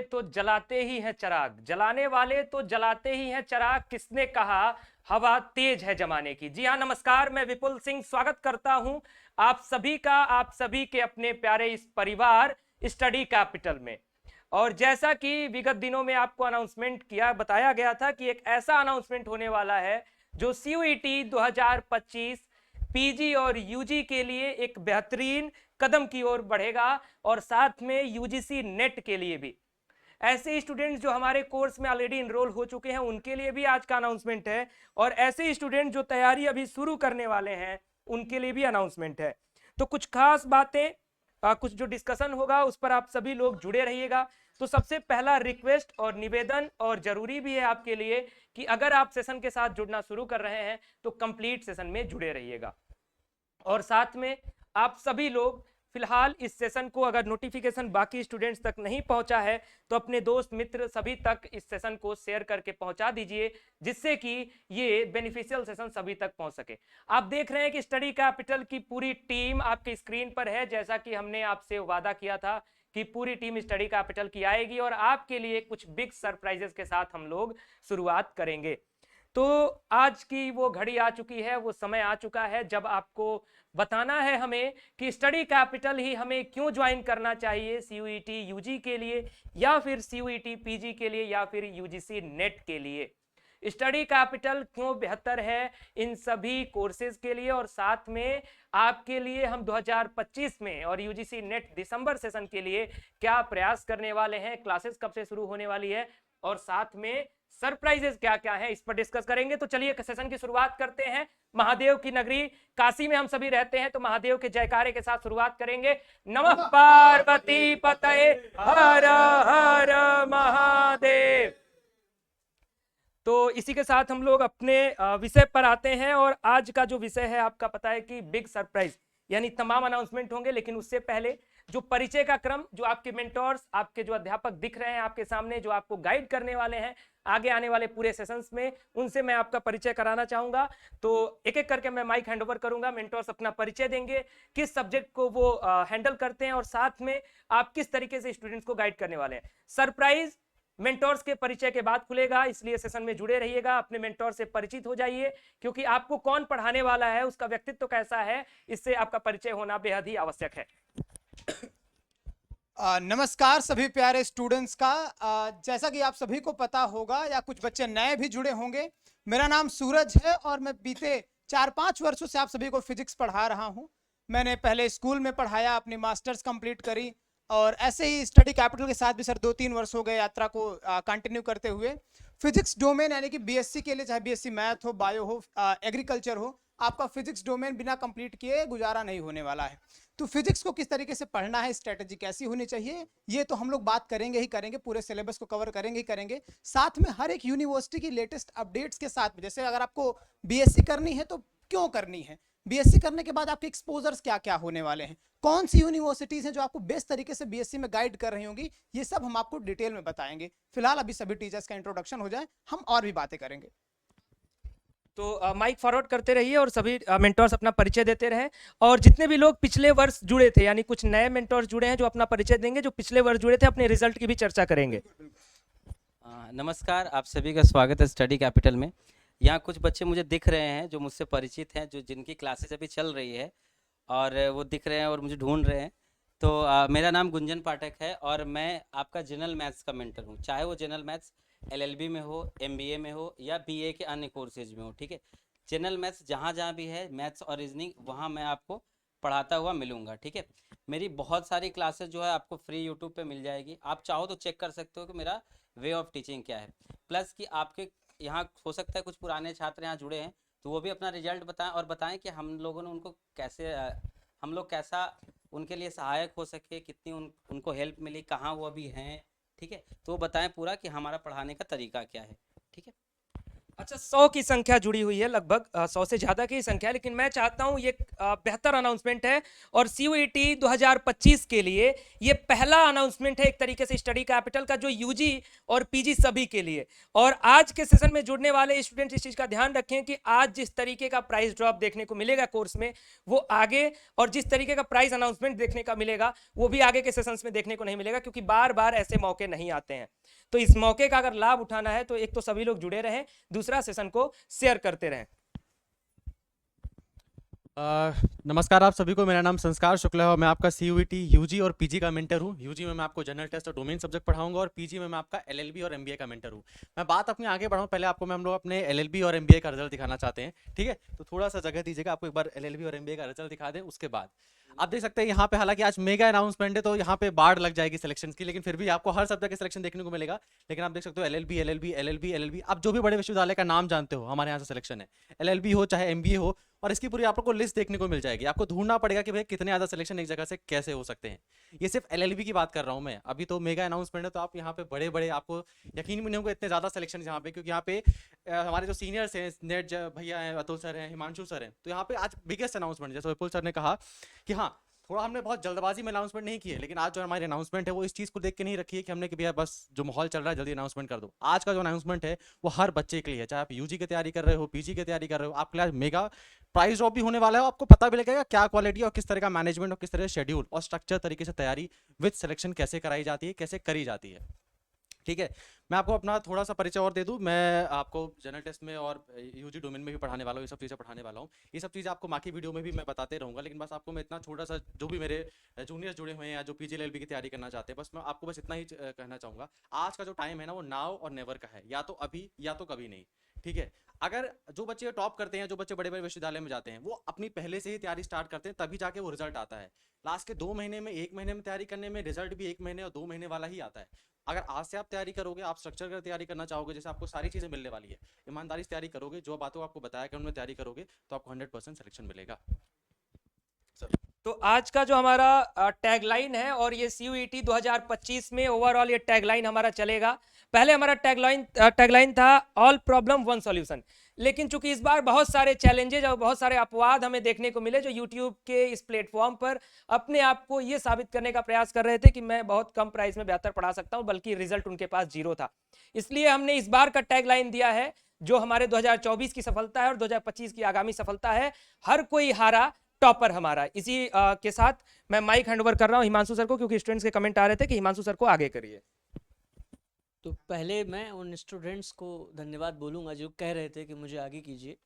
तो जलाते ही हैं चिराग, जलाने वाले तो जलाते ही हैं चिराग, किसने कहा हवा तेज है जमाने की। जी हाँ, नमस्कार, मैं विपुल सिंह स्वागत करता हूं आप सभी का, आप सभी के अपने प्यारे इस परिवार स्टडी कैपिटल में। और जैसा कि विगत दिनों में आपको अनाउंसमेंट किया बताया गया था कि एक ऐसा अनाउंसमेंट होने वाला है जो सीयूईटी 2025 पीजी और यूजी के लिए एक बेहतरीन कदम की ओर बढ़ेगा, और साथ में यूजीसी नेट के लिए भी। ऐसे स्टूडेंट्स जो हमारे कोर्स में ऑलरेडी इनरोल हो चुके हैं उनके लिए भी आज का अनाउंसमेंट है, और ऐसे स्टूडेंट जो तैयारी अभी शुरू करने वाले हैं उनके लिए भी अनाउंसमेंट है। तो कुछ खास बातें, कुछ जो डिस्कशन होगा उस पर आप सभी लोग जुड़े रहिएगा। तो सबसे पहला रिक्वेस्ट और निवेदन, और जरूरी भी है आपके लिए, कि अगर आप सेशन के साथ जुड़ना शुरू कर रहे हैं तो कंप्लीट सेशन में जुड़े रहिएगा। और साथ में आप सभी लोग फिलहाल इस सेशन को, अगर नोटिफिकेशन बाकी स्टूडेंट्स तक नहीं पहुंचा है तो अपने दोस्त मित्र सभी तक इस सेशन को शेयर करके पहुंचा दीजिए, जिससे कि ये बेनिफिशियल सेशन सभी तक पहुंच सके। आप देख रहे हैं कि स्टडी कैपिटल की पूरी टीम आपकी स्क्रीन पर है, जैसा कि हमने आपसे वादा किया था कि पूरी टीम स्टडी कैपिटल की आएगी और आपके लिए कुछ बिग सरप्राइजेस के साथ हम लोग शुरुआत करेंगे। तो आज की वो घड़ी आ चुकी है, वो समय आ चुका है जब आपको बताना है हमें कि स्टडी कैपिटल ही हमें क्यों ज्वाइन करना चाहिए, सीयूईटी यूजी के लिए, या फिर सीयूईटी पीजी के लिए, या फिर यूजीसी नेट के लिए। स्टडी कैपिटल क्यों बेहतर है इन सभी कोर्सेज के लिए, और साथ में आपके लिए हम 2025 में और यूजीसी नेट दिसंबर सेशन के लिए क्या प्रयास करने वाले हैं, क्लासेस कब से शुरू होने वाली है, और साथ में सरप्राइजेस क्या क्या है, इस पर डिस्कस करेंगे। तो चलिए सेशन की शुरुआत करते हैं। महादेव की नगरी काशी में हम सभी रहते हैं, तो महादेव के जयकारे के साथ शुरुआत करेंगे। नमः पार्वती पतये हर हर महादेव। तो इसी के साथ हम लोग अपने विषय पर आते हैं, और आज का जो विषय है आपका पता है कि बिग सरप्राइज, यानी तमाम अनाउंसमेंट होंगे, लेकिन उससे पहले जो परिचय का क्रम, जो आपके मेंटोर्स, आपके जो अध्यापक दिख रहे हैं आपके सामने, जो आपको गाइड करने वाले हैं आगे आने वाले पूरे सेशंस में, उनसे मैं आपका परिचय कराना चाहूंगा। तो एक एक करके मैं माइक हैंडओवर करूंगा, मेंटोर्स अपना परिचय देंगे, किस सब्जेक्ट को वो हैंडल करते हैं, और साथ में आप किस तरीके से स्टूडेंट्स को गाइड करने वाले हैं। सरप्राइज मेंटोर्स के परिचय के बाद खुलेगा, इसलिए सेशन में जुड़े रहिएगा, अपने मेंटोर से परिचित हो जाइए, क्योंकि आपको कौन पढ़ाने वाला है, उसका व्यक्तित्व कैसा है, इससे आपका परिचय होना बेहद ही आवश्यक है। नमस्कार सभी प्यारे स्टूडेंट्स का। जैसा कि आप सभी को पता होगा या कुछ बच्चे नए भी जुड़े होंगे, मेरा नाम सूरज है और मैं बीते 4-5 वर्षों से आप सभी को फिजिक्स पढ़ा रहा हूं। मैंने पहले स्कूल में पढ़ाया, अपनी मास्टर्स कंप्लीट करी, और ऐसे ही स्टडी कैपिटल के साथ भी सर 2-3 वर्ष हो गए यात्रा को कंटिन्यू करते हुए। फिजिक्स डोमेन यानी कि बीएससी के लिए, चाहे बीएससी मैथ हो, बायो हो, एग्रीकल्चर हो, आपका फिजिक्स डोमेन बिना कंप्लीट किए गुजारा नहीं होने वाला है। तो फिजिक्स को किस तरीके से पढ़ना है, स्ट्रेटेजी कैसी होनी चाहिए, ये तो हम लोग बात करेंगे ही करेंगे, पूरे सिलेबस को कवर करेंगे ही करेंगे। साथ में हर एक यूनिवर्सिटी की लेटेस्ट अपडेट्स के साथ में, जैसे अगर आपको बीएससी करनी है तो क्यों करनी है, बीएससी करने के बाद आपके एक्सपोजर्स क्या क्या होने वाले हैं, कौन सी यूनिवर्सिटीज हैं जो आपको बेस्ट तरीके से बीएससी में गाइड कर रही होंगी, ये सब हम आपको डिटेल में बताएंगे। फिलहाल अभी सभी टीचर्स का इंट्रोडक्शन हो जाए, हम और भी बातें करेंगे। तो माइक फॉरवर्ड करते रहिए और सभी मेंटोर्स अपना परिचय देते रहे, और जितने भी लोग पिछले वर्ष जुड़े थे, यानी कुछ नए मेंटोर्स जुड़े हैं जो अपना परिचय देंगे, जो पिछले वर्ष जुड़े थे अपने रिजल्ट की भी चर्चा करेंगे। नमस्कार, आप सभी का स्वागत है स्टडी कैपिटल में। यहाँ कुछ बच्चे मुझे दिख रहे हैं जो मुझसे परिचित हैं, जो जिनकी क्लासेस अभी चल रही है, और वो दिख रहे हैं और मुझे ढूंढ रहे हैं। तो मेरा नाम गुंजन पाठक है और मैं आपका जनरल मैथ्स का मेंटर हूँ, चाहे वो जनरल मैथ्स एलएलबी में हो, एमबीए में हो, या बीए के अन्य कोर्सेज में हो। ठीक है, जनरल मैथ्स जहाँ जहाँ भी है, मैथ्स और रीजनिंग, वहाँ मैं आपको पढ़ाता हुआ मिलूंगा। ठीक है, मेरी बहुत सारी क्लासेस जो है आपको फ्री यूट्यूब पे मिल जाएगी, आप चाहो तो चेक कर सकते हो कि मेरा वे ऑफ टीचिंग क्या है। प्लस कि आपके यहाँ हो सकता है कुछ पुराने छात्र यहाँ जुड़े हैं, तो वो भी अपना रिजल्ट बताएं और बताएं कि हम लोगों ने उनको कैसे, हम लोग कैसा उनके लिए सहायक हो सके, कितनी उनको हेल्प मिली, कहाँ वो अभी हैं। ठीक है, तो वो बताएं पूरा कि हमारा पढ़ाने का तरीका क्या है। ठीक है, अच्छा, 100 की संख्या जुड़ी हुई है, लगभग 100 से ज़्यादा की संख्या है, लेकिन मैं चाहता हूँ ये बेहतर अनाउंसमेंट है और सीयूईटी 2025 के लिए ये पहला अनाउंसमेंट है एक तरीके से स्टडी कैपिटल का, जो यूजी और पीजी सभी के लिए। और आज के सेशन में जुड़ने वाले स्टूडेंट इस चीज़ का ध्यान रखें कि आज जिस तरीके का प्राइस ड्रॉप देखने को मिलेगा कोर्स में, वो आगे, और जिस तरीके का प्राइस अनाउंसमेंट देखने का मिलेगा वो भी आगे के सेशंस में देखने को नहीं मिलेगा, क्योंकि बार बार ऐसे मौके नहीं आते हैं। तो इस मौके का अगर लाभ उठाना है तो एक तो सभी लोग जुड़े रहें, दूसरा सेशन को शेयर करते रहें। नमस्कार आप सभी को, मेरा नाम संस्कार शुक्ला है और मैं आपका सीयूईटी यूजी और पीजी का मेंटर हूँ। यूजी में मैं आपको जनरल टेस्ट और डोमेन सब्जेक्ट पढ़ाऊंगा और पीजी में मैं आपका एलएलबी और एमबीए का मेंटर हूँ। मैं बात अपनी आगे बढ़ाऊँ, पहले आपको हम लोग अपने एलएलबी और एमबीए का रिजल्ट दिखाना चाहते हैं, ठीक है? तो थोड़ा सा जगह दीजिएगा, आपको एक बार एलएलबी और एमबीए का रिजल्ट दिखा दें। उसके बाद आप देख सकते हैं यहाँ पे, हालांकि आज मेगा अनाउंसमेंट है तो यहाँ पे बाढ़ लग जाएगी सिलेक्शन की, लेकिन फिर भी आपको हर सब्जेक्ट के सिलेक्शन देखने को मिलेगा। लेकिन आप देख सकते हो एलएलबी एलएलबी एलएलबी एलएलबी, आप जो भी बड़े विश्वविद्यालय का नाम जानते हो हमारे यहाँ से सिलेक्शन है, एलएलबी हो चाहे एमबीए हो, और इसकी पूरी आप लोग को लिस्ट देखने को मिल जाएगी। आपको ढूंढना पड़ेगा कि भाई कितने ज़्यादा सिलेक्शन एक जगह से कैसे हो सकते हैं। ये सिर्फ एलएलबी की बात कर रहा हूँ मैं, अभी तो मेगा अनाउंसमेंट है तो आप यहाँ पे बड़े बड़े, आपको यकीन भी नहीं होगा इतने ज़्यादा सिलेक्शन यहाँ पे, क्योंकि यहाँ पे हमारे जो सीनियर्स हैं, नेट भैया हैं, अतुल सर हैं, हिमांशु सर हैं, तो यहाँ पे आज बिगेस्ट अनाउंसमेंट, जैसे विपुल सर ने कहा कि हाँ थोड़ा हमने बहुत जल्दबाजी में अनाउंसमेंट नहीं की है, लेकिन आज जो हमारी अनाउंसमेंट है वो इस चीज़ को देख के नहीं रखी है कि हमने कि भैया बस जो माहौल चल रहा है जल्दी अनाउंसमेंट कर दो। आज का जो अनाउंसमेंट है वो हर बच्चे के लिए है, चाहे आप यूजी की तैयारी कर रहे हो, पीजी की तैयारी कर रहे हो, आपके लिए मेगा प्राइस ड्रॉप भी होने वाला है। आपको पता भी लगेगा क्या क्वालिटी और किस तरह का मैनेजमेंट और किस तरह शेड्यूल और स्ट्रक्चर तरीके से तैयारी विद सिलेक्शन कैसे कराई जाती है, कैसे करी जाती है, ठीक है? मैं आपको अपना थोड़ा सा परिचय और दे दूं, मैं आपको जनरल टेस्ट में और यूजी डोमेन में भी पढ़ाने वाला हूँ, ये सब चीज़ें पढ़ाने वाला हूँ। ये सब चीज़ें आपको बाकी वीडियो में भी मैं बताते रहूँगा, लेकिन बस आपको मैं इतना छोटा सा, जो भी मेरे जूनियर्स जुड़े हुए हैं या जो पीजी एलएलबी की तैयारी करना चाहते हैं, बस मैं आपको बस इतना ही कहना चाहूँगा। आज का जो टाइम है ना वो नाउ और नेवर का है, या तो अभी या तो कभी नहीं, ठीक है? अगर जो बच्चे टॉप करते हैं, जो बच्चे बड़े बड़े विश्वविद्यालय में जाते हैं, वो अपनी पहले से ही तैयारी स्टार्ट करते हैं, तभी जाके वो रिजल्ट आता है। लास्ट के 2 महीने में, 1 महीने में तैयारी करने में रिजल्ट भी 1 महीने और 2 महीने वाला ही आता है। अगर आज से आप तैयारी करोगे, आप स्ट्रक्चर कर तैयारी करना चाहोगे, जैसे आपको सारी चीज़ें मिलने वाली है, ईमानदारी से तैयारी करोगे, जो बातों आपको बताया कि उनमें तैयारी करोगे, तो आपको 100% सिलेक्शन मिलेगा। तो आज का जो हमारा टैगलाइन है, और ये सीयूईटी 2025 में ओवरऑल ये टैगलाइन हमारा चलेगा। पहले हमारा टैगलाइन था ऑल प्रॉब्लम वन सॉल्यूशन, लेकिन चूंकि इस बार बहुत सारे चैलेंजेज और बहुत सारे अपवाद हमें देखने को मिले, जो यूट्यूब के इस प्लेटफॉर्म पर अपने आप को ये साबित करने का प्रयास कर रहे थे कि मैं बहुत कम प्राइस में बेहतर पढ़ा सकता हूं, बल्कि रिजल्ट उनके पास 0 था। इसलिए हमने इस बार का टैगलाइन दिया है, जो हमारे 2024 की सफलता है और 2025 की आगामी सफलता है, हर कोई हारा, टॉपर हमारा। इसी के साथ मैं माइक हैंडओवर कर रहा हूं हिमांशु सर को, क्योंकि स्टूडेंट्स के कमेंट आ रहे थे कि हिमांशु सर को आगे करिए। तो पहले मैं उन स्टूडेंट्स को धन्यवाद बोलूँगा जो कह रहे थे कि मुझे आगे कीजिए।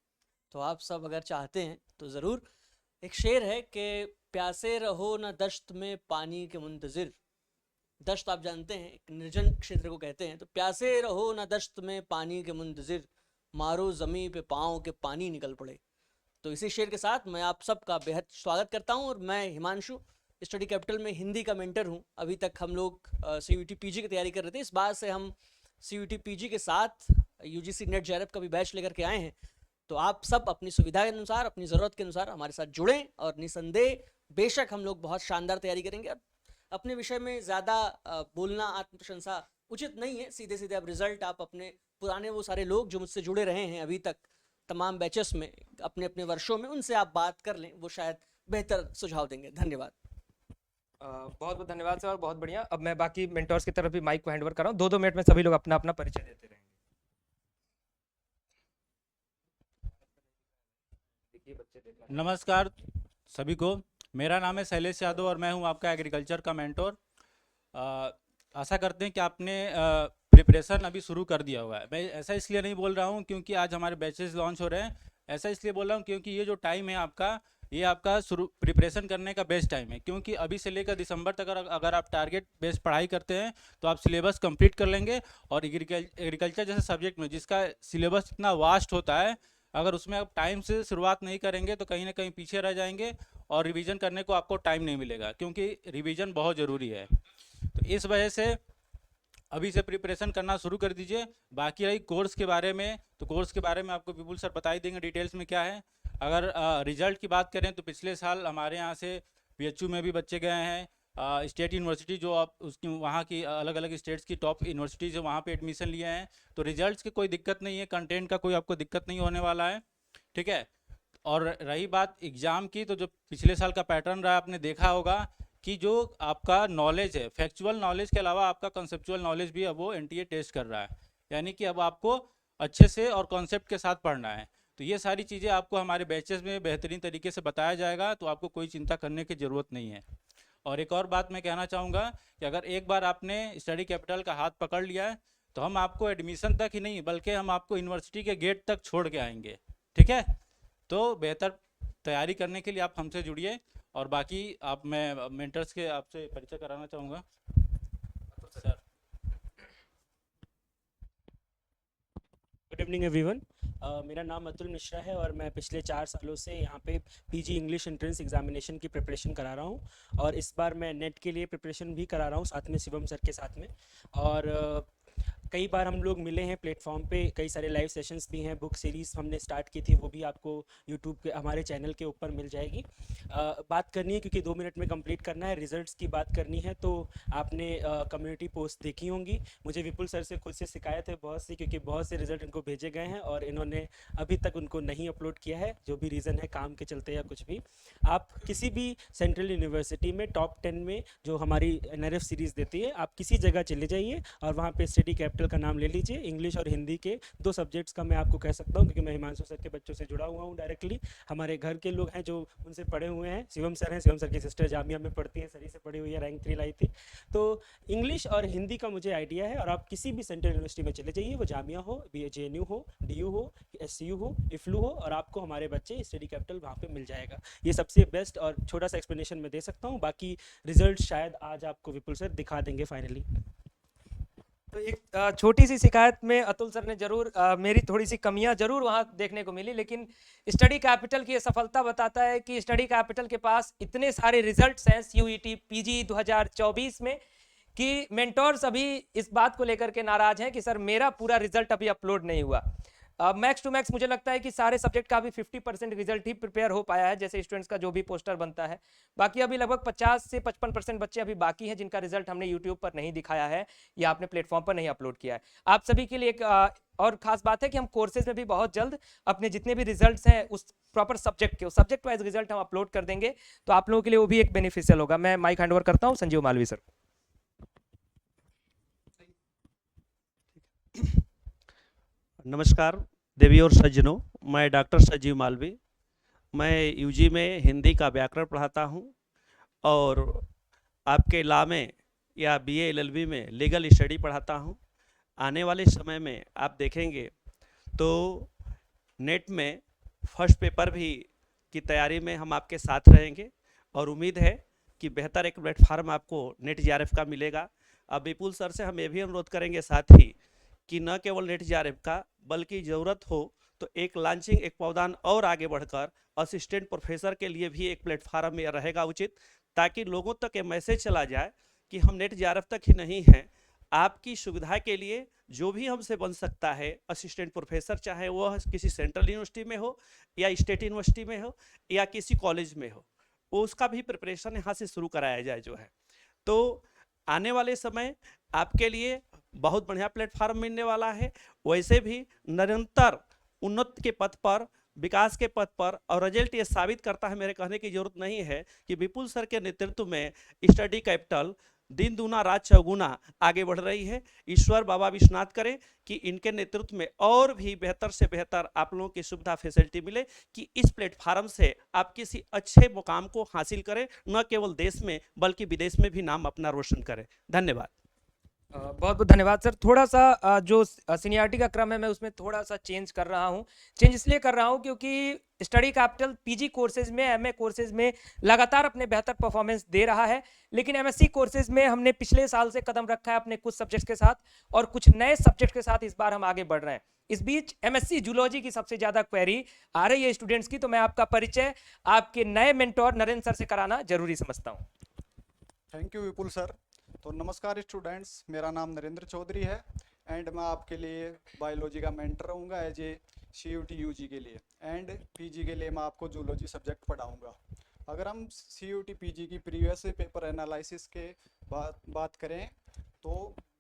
तो आप सब अगर चाहते हैं तो ज़रूर। एक शेर है कि प्यासे रहो न दश्त में पानी के मुंतज़िर। दश्त आप जानते हैं एक निर्जन क्षेत्र को कहते हैं। तो प्यासे रहो न दश्त में पानी के मुंतज़िर, मारो ज़मीं पे पाँव के पानी निकल पड़े। तो इसी शेर के साथ मैं आप सबका बेहद स्वागत करता हूं। और मैं हिमांशु, स्टडी कैपिटल में हिंदी का मेंटर हूं। अभी तक हम लोग सीयूईटी पीजी की तैयारी कर रहे थे, इस बार से हम सीयूईटी पीजी के साथ यूजीसी नेट जेआरएफ का भी बैच लेकर के आए हैं। तो आप सब अपनी सुविधा के अनुसार, अपनी ज़रूरत के अनुसार हमारे साथ जुड़ें, और निसंदेह बेशक हम लोग बहुत शानदार तैयारी करेंगे। अपने विषय में ज़्यादा बोलना, आत्मप्रशंसा उचित नहीं है। सीधे सीधे आप रिजल्ट, आप अपने पुराने वो सारे लोग जो मुझसे जुड़े रहे हैं अभी तक तमाम बैचेस में, अपने अपने वर्षों में, उनसे आप बात कर लें, वो शायद बेहतर सुझाव देंगे। धन्यवाद। बहुत बहुत धन्यवाद सर, बहुत बढ़िया। अब मैं बाकी मेंटर्स की तरफ भी माइक को हैंडओवर कर रहा हूँ। 2-2 मिनट में सभी लोग अपना अपना परिचय देते रहेंगे। नमस्कार सभी को, मेरा नाम है शैलेश यादव और मैं हूं आपका एग्रीकल्चर का मेंटोर। आशा करते हैं कि आपने प्रिपरेशन अभी शुरू कर दिया हुआ है। मैं ऐसा इसलिए नहीं बोल रहा हूं क्योंकि आज हमारे बैचेस लॉन्च हो रहे हैं, ऐसा इसलिए बोल रहा हूं क्योंकि ये जो टाइम है आपका, ये आपका शुरू प्रिपरेशन करने का बेस्ट टाइम है। क्योंकि अभी से लेकर दिसंबर तक अगर आप टारगेट बेस्ड पढ़ाई करते हैं तो आप सिलेबस कंप्लीट कर लेंगे। और एग्रीकल्चर जैसे सब्जेक्ट में जिसका सिलेबस इतना वास्ट होता है, अगर उसमें आप टाइम से शुरुआत नहीं करेंगे तो कहीं ना कहीं पीछे रह जाएंगे और रिवीजन करने को आपको टाइम नहीं मिलेगा, क्योंकि रिवीजन बहुत ज़रूरी है। तो इस वजह से अभी से प्रिपरेशन करना शुरू कर दीजिए। बाकी रही कोर्स के बारे में, तो कोर्स के बारे में आपको विपुल सर बता ही देंगे डिटेल्स में क्या है। अगर रिजल्ट की बात करें तो पिछले साल हमारे यहाँ से पीएचयू में भी बच्चे गए हैं, स्टेट यूनिवर्सिटी जो आप उसकी वहाँ की अलग अलग स्टेट्स की टॉप यूनिवर्सिटीज़ है वहाँ पे एडमिशन लिए हैं। तो रिजल्ट्स की कोई दिक्कत नहीं है, कंटेंट का कोई आपको दिक्कत नहीं होने वाला है, ठीक है। और रही बात एग्ज़ाम की, तो जो पिछले साल का पैटर्न रहा आपने देखा होगा कि जो आपका नॉलेज है, फैक्चुअल नॉलेज के अलावा आपका कंसेप्चुअल नॉलेज भी अब वो एनटीए टेस्ट कर रहा है, यानी कि अब आपको अच्छे से और कॉन्सेप्ट के साथ पढ़ना है। तो ये सारी चीज़ें आपको हमारे बैचेस में बेहतरीन तरीके से बताया जाएगा, तो आपको कोई चिंता करने की ज़रूरत नहीं है। और एक और बात मैं कहना चाहूँगा कि अगर एक बार आपने स्टडी कैपिटल का हाथ पकड़ लिया है तो हम आपको एडमिशन तक ही नहीं बल्कि हम आपको यूनिवर्सिटी के गेट तक छोड़ के आएंगे, ठीक है। तो बेहतर तैयारी करने के लिए आप हमसे जुड़िए। और बाकी मैं मेंटर्स के आपसे परिचय कराना चाहूँगा सर। Good evening everyone. मेरा नाम अतुल मिश्रा है और मैं पिछले 4 सालों से यहाँ पे पीजी इंग्लिश एंट्रेंस एग्जामिनेशन की प्रिपरेशन करा रहा हूँ और इस बार मैं नेट के लिए प्रिपरेशन भी करा रहा हूँ साथ में शिवम सर के साथ में। और कई बार हम लोग मिले हैं प्लेटफॉर्म पे, कई सारे लाइव सेशंस भी हैं। बुक सीरीज़ हमने स्टार्ट की थी, वो भी आपको यूट्यूब के हमारे चैनल के ऊपर मिल जाएगी। बात करनी है क्योंकि 2 मिनट में कंप्लीट करना है। रिजल्ट्स की बात करनी है तो आपने कम्युनिटी पोस्ट देखी होंगी। मुझे विपुल सर से खुद से शिकायत है बहुत सी, क्योंकि बहुत से रिजल्ट इनको भेजे गए हैं और इन्होंने अभी तक उनको नहीं अपलोड किया है, जो भी रीज़न है काम के चलते या कुछ भी। आप किसी भी सेंट्रल यूनिवर्सिटी में टॉप 10 में जो हमारी NRF सीरीज़ देती है, आप किसी जगह चले जाइए और वहाँ पे स्टडी कैपिटल का नाम ले लीजिए। इंग्लिश और हिंदी के 2 सब्जेक्ट्स का मैं आपको कह सकता हूँ, क्योंकि मैं हिमांशु सर के बच्चों से जुड़ा हुआ हूँ डायरेक्टली। हमारे घर के लोग हैं जो उनसे पढ़े हुए हैं। शिवम सर हैं, शिवम सर की सिस्टर जामिया में पढ़ती है, सरी से पढ़ी हुई है, रैंक 3 लाई थी। तो इंग्लिश और हिंदी का मुझे आइडिया है और आप किसी भी सेंट्रल यूनिवर्सिटी में चले जाइए, वो जामिया हो, JNU हो, DU हो, SCU हो, इफ्लू हो, और आपको हमारे बच्चे स्टडी कैपिटल वहाँ पे मिल जाएगा। ये सबसे बेस्ट और छोटा सा एक्सप्लेनेशन मैं दे सकता हूँ। बाकी रिजल्ट शायद आज आपको विपुल सर दिखा देंगे फाइनली। तो एक छोटी सी शिकायत में अतुल सर ने जरूर मेरी थोड़ी सी कमियां जरूर वहां देखने को मिली, लेकिन स्टडी कैपिटल की ये सफलता बताता है कि स्टडी कैपिटल के पास इतने सारे रिजल्ट्स हैं CUET PG 2024 में कि मेंटोर्स अभी इस बात को लेकर के नाराज हैं कि सर मेरा पूरा रिजल्ट अभी अपलोड नहीं हुआ। मैक्स टू मैक्स मुझे लगता है कि सारे सब्जेक्ट का अभी 50% रिजल्ट ही प्रिपेयर हो पाया है, जैसे स्टूडेंट्स का जो भी पोस्टर बनता है। बाकी अभी लगभग 50 से 55% बच्चे अभी बाकी हैं जिनका रिजल्ट हमने यूट्यूब पर नहीं दिखाया है या आपने प्लेटफॉर्म पर नहीं अपलोड किया है। आप सभी के लिए एक और खास बात है कि हम कोर्सेज में भी बहुत जल्द अपने जितने भी रिजल्ट्स हैं उस प्रॉपर सब्जेक्ट के, उस सब्जेक्ट वाइज रिजल्ट हम अपलोड कर देंगे, तो आप लोगों के लिए वो भी एक बेनिफिशियल होगा। मैं माइक हैंड ओवर करता हूँ संजीव मालवी सर। नमस्कार देवी और सज्जनों, मैं डॉक्टर संजीव मालवी। मैं यूजी में हिंदी का व्याकरण पढ़ाता हूं और आपके लॉ में या BA LLB में लीगल स्टडी पढ़ाता हूं। आने वाले समय में आप देखेंगे तो नेट में फर्स्ट पेपर भी की तैयारी में हम आपके साथ रहेंगे और उम्मीद है कि बेहतर एक प्लेटफार्म आपको नेट JRF का मिलेगा। अब विपुल सर से हम ये भी अनुरोध करेंगे साथ ही कि न केवल नेट JRF का, बल्कि ज़रूरत हो तो एक लॉन्चिंग, एक पौधान और आगे बढ़कर असिस्टेंट प्रोफेसर के लिए भी एक प्लेटफार्म में रहेगा उचित, ताकि लोगों तक ये मैसेज चला जाए कि हम नेट JRF तक ही नहीं हैं, आपकी सुविधा के लिए जो भी हमसे बन सकता है असिस्टेंट प्रोफेसर, चाहे वह किसी सेंट्रल यूनिवर्सिटी में हो या स्टेट यूनिवर्सिटी में हो या किसी कॉलेज में हो, उसका भी प्रिपरेशन यहाँ से शुरू कराया जाए जो है। तो आने वाले समय आपके लिए बहुत बढ़िया प्लेटफार्म मिलने वाला है। वैसे भी निरंतर उन्नति के पथ पर, विकास के पथ पर, और रिजल्ट ये साबित करता है, मेरे कहने की जरूरत नहीं है कि विपुल सर के नेतृत्व में स्टडी कैपिटल दिन दूना रात चौगुना आगे बढ़ रही है। ईश्वर बाबा विश्वनाथ करे कि इनके नेतृत्व में और भी बेहतर से बेहतर आप लोगों की सुविधा फैसिलिटी मिले, कि इस प्लेटफार्म से आप किसी अच्छे मुकाम को हासिल करें, न केवल देश में बल्कि विदेश में भी नाम अपना रोशन करें। धन्यवाद। बहुत बहुत धन्यवाद सर। थोड़ा सा जो सीनियरिटी का क्रम है मैं उसमें थोड़ा सा चेंज कर रहा हूँ। चेंज इसलिए कर रहा हूँ क्योंकि स्टडी कैपिटल PG कोर्सेज में, MA कोर्सेज में लगातार अपने बेहतर परफॉर्मेंस दे रहा है, लेकिन MSc कोर्सेज में हमने पिछले साल से कदम रखा है अपने कुछ सब्जेक्ट्स के साथ और कुछ नए सब्जेक्ट के साथ इस बार हम आगे बढ़ रहे हैं। इस बीच MSc जूलॉजी की सबसे ज़्यादा क्वेरी आ रही है स्टूडेंट्स की, तो मैं आपका परिचय आपके नए मेंटोर नरेंद्र सर से कराना जरूरी समझता हूँ। Thank you Vipul sir. तो नमस्कार स्टूडेंट्स, मेरा नाम नरेंद्र चौधरी है एंड मैं आपके लिए बायोलॉजी का मेंटर रहूँगा एज ए CUT UG के लिए, एंड PG के लिए मैं आपको जूलॉजी सब्जेक्ट पढ़ाऊँगा। अगर हम CUT PG की प्रीवियस पेपर एनालिसिस के बात करें तो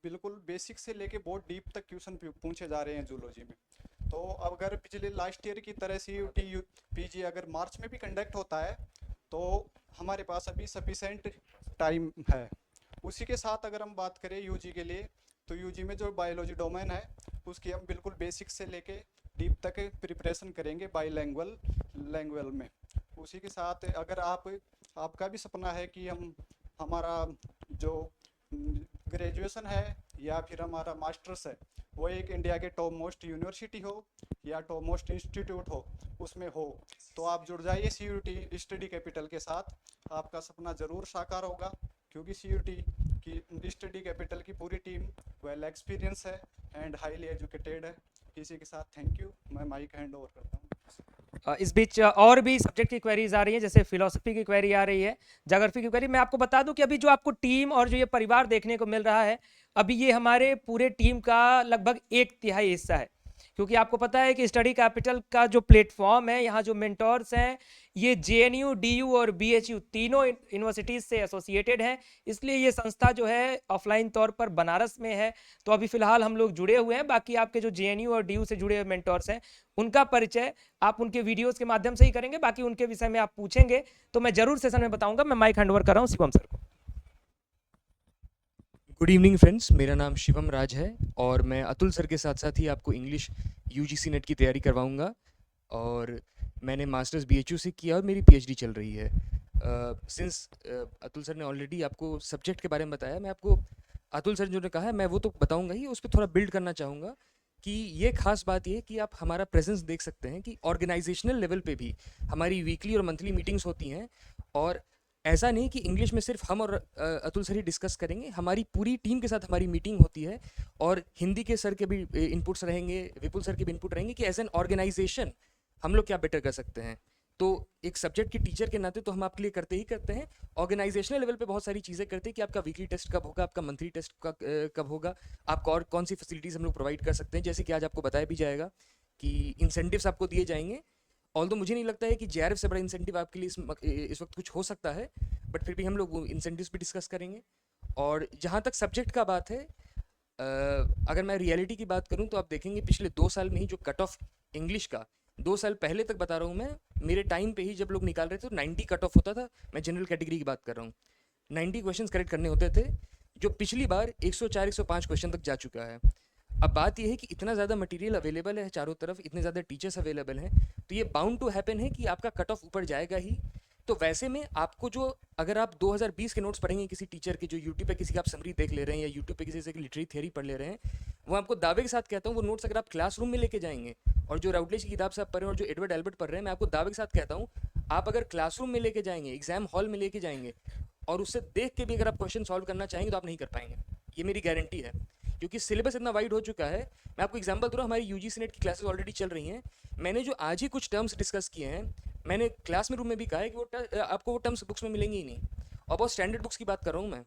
बिल्कुल बेसिक से लेके बहुत डीप तक क्वेश्चन पूछे जा रहे हैं जूलॉजी में। तो अगर पिछले लास्ट ईयर की तरह CUT PG अगर मार्च में भी कंडक्ट होता है तो हमारे पास अभी सफिशेंट टाइम है। उसी के साथ अगर हम बात करें UG के लिए तो UG में जो बायोलॉजी डोमेन है उसकी हम बिल्कुल बेसिक से लेके डीप तक प्रिपरेशन करेंगे बाईलैंग्वेज में। उसी के साथ अगर आपका भी सपना है कि हमारा जो ग्रेजुएशन है या फिर हमारा मास्टर्स है वो एक इंडिया के टॉप मोस्ट यूनिवर्सिटी हो या टॉप मोस्ट इंस्टीट्यूट हो उसमें हो, तो आप जुड़ जाइए CUT स्टडी कैपिटल के साथ। आपका सपना ज़रूर साकार होगा क्योंकि CUT की स्टडी कैपिटल की पूरी टीम वेल एक्सपीरियंस है एंड हाईली एजुकेटेड है। इसी के साथ थैंक यू, मैं माइक हैंड ओवर करता हूँ। इस बीच और भी सब्जेक्ट की क्वेरीज आ रही हैं, जैसे फिलोसफी की क्वेरी आ रही है, ज्योग्राफी की क्वेरी। मैं आपको बता दूं कि अभी जो आपको टीम और जो ये परिवार देखने को मिल रहा है, अभी ये हमारे पूरे टीम का लगभग 1/3 हिस्सा है, क्योंकि आपको पता है कि स्टडी कैपिटल का जो प्लेटफॉर्म है, यहाँ जो मेंटोर्स हैं ये JNU, DU और BHU तीनों यूनिवर्सिटीज़ से एसोसिएटेड हैं, इसलिए ये संस्था जो है ऑफलाइन तौर पर बनारस में है। तो अभी फ़िलहाल हम लोग जुड़े हुए हैं, बाकी आपके जो JNU और DU से जुड़े हुए मेंटोर्स हैं उनका परिचय आप उनके वीडियोज़ के माध्यम से ही करेंगे। बाकी उनके विषय में आप पूछेंगे तो मैं ज़रूर सेशन में बताऊँगा। मैं माइक हैंड ओवर कर रहा हूँ शिवम सर को। गुड इवनिंग फ्रेंड्स, मेरा नाम शिवम राज है और मैं अतुल सर के साथ साथ ही आपको इंग्लिश UGC नेट की तैयारी करवाऊंगा। और मैंने मास्टर्स BHU से किया और मेरी PhD चल रही है। सिंस अतुल सर ने ऑलरेडी आपको सब्जेक्ट के बारे में बताया, मैं आपको अतुल सर जो ने कहा है मैं वो तो बताऊंगा ही, उस पर थोड़ा बिल्ड करना चाहूँगा कि ये खास बात ये है कि आप हमारा प्रेजेंस देख सकते हैं कि ऑर्गेनाइजेशनल लेवल पे भी हमारी वीकली और मंथली मीटिंग्स होती हैं। और ऐसा नहीं कि इंग्लिश में सिर्फ हम और अतुल सर ही डिस्कस करेंगे, हमारी पूरी टीम के साथ हमारी मीटिंग होती है। और हिंदी के सर के भी इनपुट्स रहेंगे, विपुल सर के भी इनपुट रहेंगे कि एज एन ऑर्गेनाइजेशन हम लोग क्या बेटर कर सकते हैं। तो एक सब्जेक्ट के टीचर के नाते तो हम आपके लिए करते ही करते हैं, ऑर्गेनाइजेशनल लेवल पे बहुत सारी चीज़ें करते हैं कि आपका वीकली टेस्ट कब होगा, आपका मंथली टेस्ट कब होगा, आपको और कौन सी फैसिलिटीज़ हम लोग प्रोवाइड कर सकते हैं। जैसे कि आज आपको बताया भी जाएगा कि इंसेंटिव्स आपको दिए जाएंगे। ऑल्दो मुझे नहीं लगता है कि JRF से बड़ा इंसेंटिव आपके लिए इस वक्त कुछ हो सकता है, बट फिर भी हम लोग इंसेंटिव्स भी डिस्कस करेंगे। और जहाँ तक सब्जेक्ट का बात है, अगर मैं रियलिटी की बात करूँ तो आप देखेंगे पिछले 2 साल में ही जो कट ऑफ इंग्लिश का 2 साल पहले तक बता रहा हूँ मैं, मेरे टाइम पे ही जब लोग निकाल रहे थे तो 90 कट ऑफ होता था। मैं जनरल कैटेगरी की बात कर रहा हूँ, 90 क्वेश्चंस करेक्ट करने होते थे, जो पिछली बार 104-105 क्वेश्चन तक जा चुका है। अब बात यह है कि इतना ज़्यादा मटेरियल अवेलेबल है चारों तरफ, इतने ज़्यादा टीचर्स अवेलेबल हैं, तो ये बाउंड टू हैपन है कि आपका कट ऑफ ऊपर जाएगा ही। तो वैसे में आपको जो, अगर आप 2020 के नोट्स पढ़ेंगे किसी टीचर के, जो यूट्यूब पे किसी का आप समरी देख ले रहे हैं या यूट्यूब पे किसी से लिटरेरी थ्योरी पढ़ ले रहे हैं, वो आपको दावे के साथ कहता हूँ वो नोट्स अगर आप क्लासरूम में लेके जाएंगे, और जो राउटलेज की किताब से आप पढ़ रहे हैं और जो एडवर्ड एल्बर्ट पढ़ रहे हैं, मैं आपको दावे के साथ कहता हूँ आप अगर क्लासरूम में लेके जाएंगे, एग्जाम हॉल में लेके जाएंगे और उससे देख के भी अगर आप क्वेश्चन सॉल्व करना चाहेंगे तो आप नहीं कर पाएंगे, ये मेरी गारंटी है। क्योंकि सिलेबस इतना वाइड हो चुका है। मैं आपको एग्जांपल दे रहा हूँ, हमारी UGC नेट की क्लासेस ऑलरेडी चल रही हैं। मैंने जो आज ही कुछ टर्म्स डिस्कस किए हैं, मैंने क्लास में रूम में भी कहा है कि वो आपको वो टर्म्स बुक्स में मिलेंगे ही नहीं। और बहुत स्टैंडर्ड बुक्स की बात कर रहा हूँ मैं,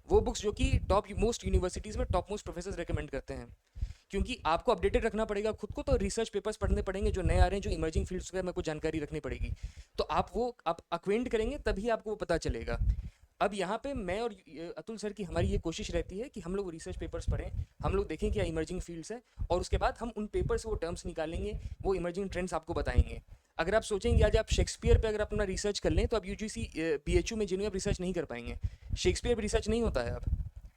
वो बुक्स जो कि टॉप मोस्ट यूनिवर्सिटीज़ में टॉप मोस्ट प्रोफेसर्स रेकमेंड करते हैं। क्योंकि आपको अपडेटेड रखना पड़ेगा खुद को, तो रिसर्च पेपर्स पढ़ने पड़ेंगे जो नए आ रहे हैं, जो इमर्जिंग फील्ड्स पे आपको जानकारी रखनी पड़ेगी। तो आप अक्वेंट करेंगे तभी आपको वो पता चलेगा। अब यहाँ पे मैं और अतुल सर की हमारी ये कोशिश रहती है कि हम लोग रिसर्च पेपर्स पढ़ें, हम लोग देखें क्या इमर्जिंग फील्ड्स है, और उसके बाद हम उन पेपर से वो टर्म्स निकालेंगे, वो इमर्जिंग ट्रेंड्स आपको बताएंगे। अगर आप सोचेंगे आज आप शेक्सपियर पे अगर अपना रिसर्च कर लें तो आप UGC BHU में JNU आप रिसर्च नहीं कर पाएंगे। शेक्सपियर पे रिसर्च नहीं होता है, आप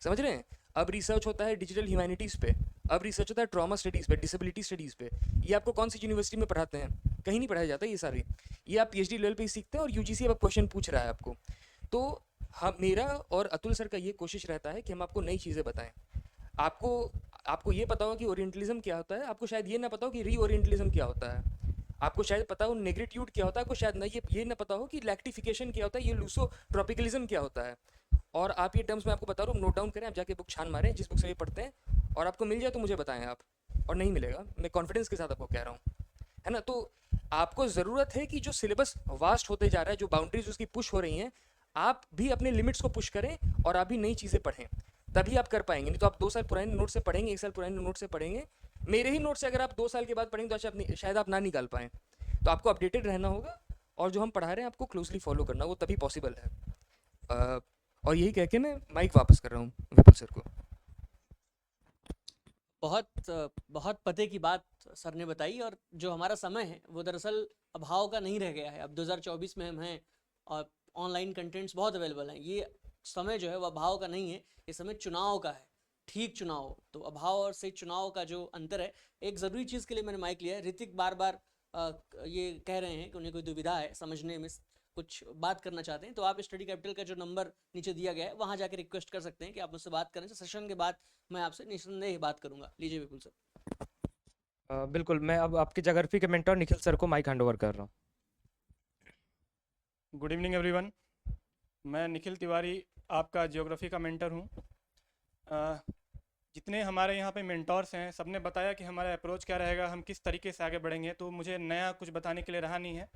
समझ रहे हैं। अब रिसर्च होता है डिजिटल ह्यूमैनिटीज़ पे, अब रिसर्च होता है ट्रॉमा स्टडीज़ पे, डिसेबिलिटी स्टडीज़ पे। ये आपको कौन सी यूनिवर्सिटी में पढ़ाते हैं? कहीं नहीं पढ़ाया जाता ये सारे, ये आप PhD लेवल पे ही सीखते हैं। और UGC अब क्वेश्चन पूछ रहा है आपको, तो हम, मेरा और अतुल सर का ये कोशिश रहता है कि हम आपको नई चीज़ें बताएं। आपको ये पता हो कि ओरिएंटलिज्म क्या होता है, आपको शायद ये ना पता हो कि रीओरिएंटलिज्म क्या होता है, आपको शायद पता हो नेग्रेट्यूड क्या होता है, आपको शायद ना ये ना पता हो कि लैक्टिफिकेशन क्या होता है, ये लूसो ट्रॉपिकलिज्म क्या होता है। और आप ये टर्म्स मैं आपको बता रहा हूँ, नोट डाउन करें, आप जाके बुक छान मारें जिस बुक से ये पढ़ते हैं, और आपको मिल जाए तो मुझे बताएं आप, और नहीं मिलेगा मैं कॉन्फिडेंस के साथ आपको कह रहा हूँ, है ना। तो आपको ज़रूरत है कि जो सिलेबस वास्ट होते जा रहा है, जो बाउंड्रीज उसकी पुश हो रही हैं, आप भी अपने लिमिट्स को पुश करें और आप भी नई चीज़ें पढ़ें, तभी आप कर पाएंगे। नहीं तो आप 2 साल पुराने नोट से पढ़ेंगे, 1 साल पुराने नोट से पढ़ेंगे, मेरे ही नोट से अगर आप 2 साल के बाद पढ़ेंगे तो शायद आप ना निकाल पाएँ। तो आपको अपडेटेड रहना होगा और जो हम पढ़ा रहे हैं आपको क्लोजली फॉलो करना, वो तभी पॉसिबल है। और यही कह के मैं माइक वापस कर रहा हूँ विपुल सर को। बहुत पते की बात सर ने बताई, और जो हमारा समय है वो दरअसल अभाव का नहीं रह गया है। अब 2024 में हम हैं और ऑनलाइन कंटेंट्स बहुत अवेलेबल हैं। ये समय जो है वो अभाव का नहीं है, ये समय चुनाव का है, ठीक चुनाव। तो अभाव और से चुनाव का जो अंतर है, एक ज़रूरी चीज़ के लिए मैंने माइक लिया है। ऋतिक बार बार ये कह रहे हैं कि उन्हें कोई दुविधा है समझने में, कुछ बात करना चाहते हैं, तो आप स्टडी कैपिटल का जो नंबर नीचे दिया गया है वहाँ जाकर रिक्वेस्ट कर सकते हैं कि आप मुझसे बात करें। तो सेशन के बाद मैं आपसे निस्संदेह बात करूंगा। लीजिए विपुल सर। बिल्कुल, मैं अब आपके ज्योग्राफी के मेंटर निखिल सर को माइक हैंड ओवर कर रहा हूँ। गुड इवनिंग एवरीवन, मैं निखिल तिवारी आपका ज्योग्राफी का मेंटर हूँ। जितने हमारे यहाँ पे मेंटर्स हैं सब ने बताया कि हमारा अप्रोच क्या रहेगा, हम किस तरीके से आगे बढ़ेंगे, तो मुझे नया कुछ बताने के लिए रहा नहीं है।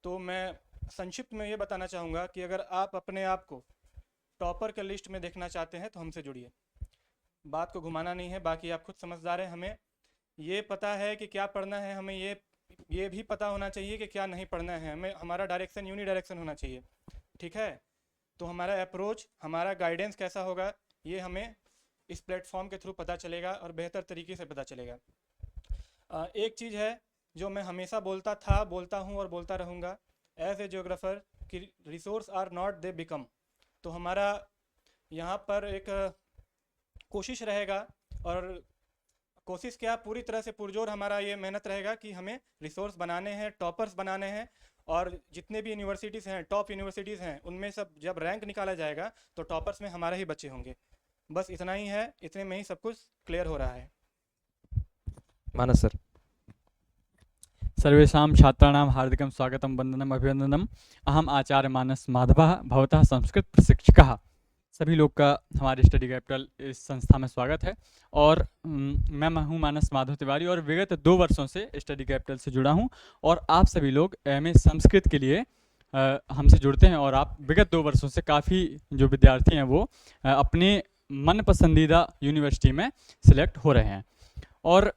तो मैं संक्षिप्त में ये बताना चाहूँगा कि अगर आप अपने आप को टॉपर के लिस्ट में देखना चाहते हैं तो हमसे जुड़िए। बात को घुमाना नहीं है, बाकी आप खुद समझदार हैं। हमें ये पता है कि क्या पढ़ना है, हमें ये भी पता होना चाहिए कि क्या नहीं पढ़ना है। हमें हमारा डायरेक्शन यूनिडायरेक्शन होना चाहिए, ठीक है। तो हमारा अप्रोच, हमारा गाइडेंस कैसा होगा, ये हमें इस प्लेटफॉर्म के थ्रू पता चलेगा और बेहतर तरीके से पता चलेगा। एक चीज़ है जो मैं हमेशा बोलता था, बोलता हूँ और बोलता रहूँगा एज ए जियोग्राफर कि resource are not they become. तो हमारा यहाँ पर एक कोशिश रहेगा, और कोशिश क्या, पूरी तरह से पुरजोर हमारा ये मेहनत रहेगा कि हमें रिसोर्स बनाने हैं, टॉपर्स बनाने हैं। और जितने भी यूनिवर्सिटीज़ हैं, टॉप यूनिवर्सिटीज़ हैं, उनमें सब जब रैंक निकाला जाएगा तो टॉपर्स में हमारे ही बच्चे होंगे। बस इतना ही है, इतने में ही सब कुछ क्लियर हो रहा है। मानस सर। सर्वेषां छात्राणां हार्दिकं स्वागतं वंदनम् अभिनंदनम्। अहम आचार्य मानस माधवः भवतः संस्कृत प्रशिक्षकः। सभी लोग का हमारे स्टडी कैपिटल इस संस्था में स्वागत है। और मैं हूं मानस माधव तिवारी और विगत 2 वर्षों से स्टडी कैपिटल से जुड़ा हूं। और आप सभी लोग एमए संस्कृत के लिए हमसे जुड़ते हैं, और आप विगत 2 वर्षों से काफ़ी जो विद्यार्थी हैं वो अपने मन पसंदीदा यूनिवर्सिटी में सिलेक्ट हो रहे हैं। और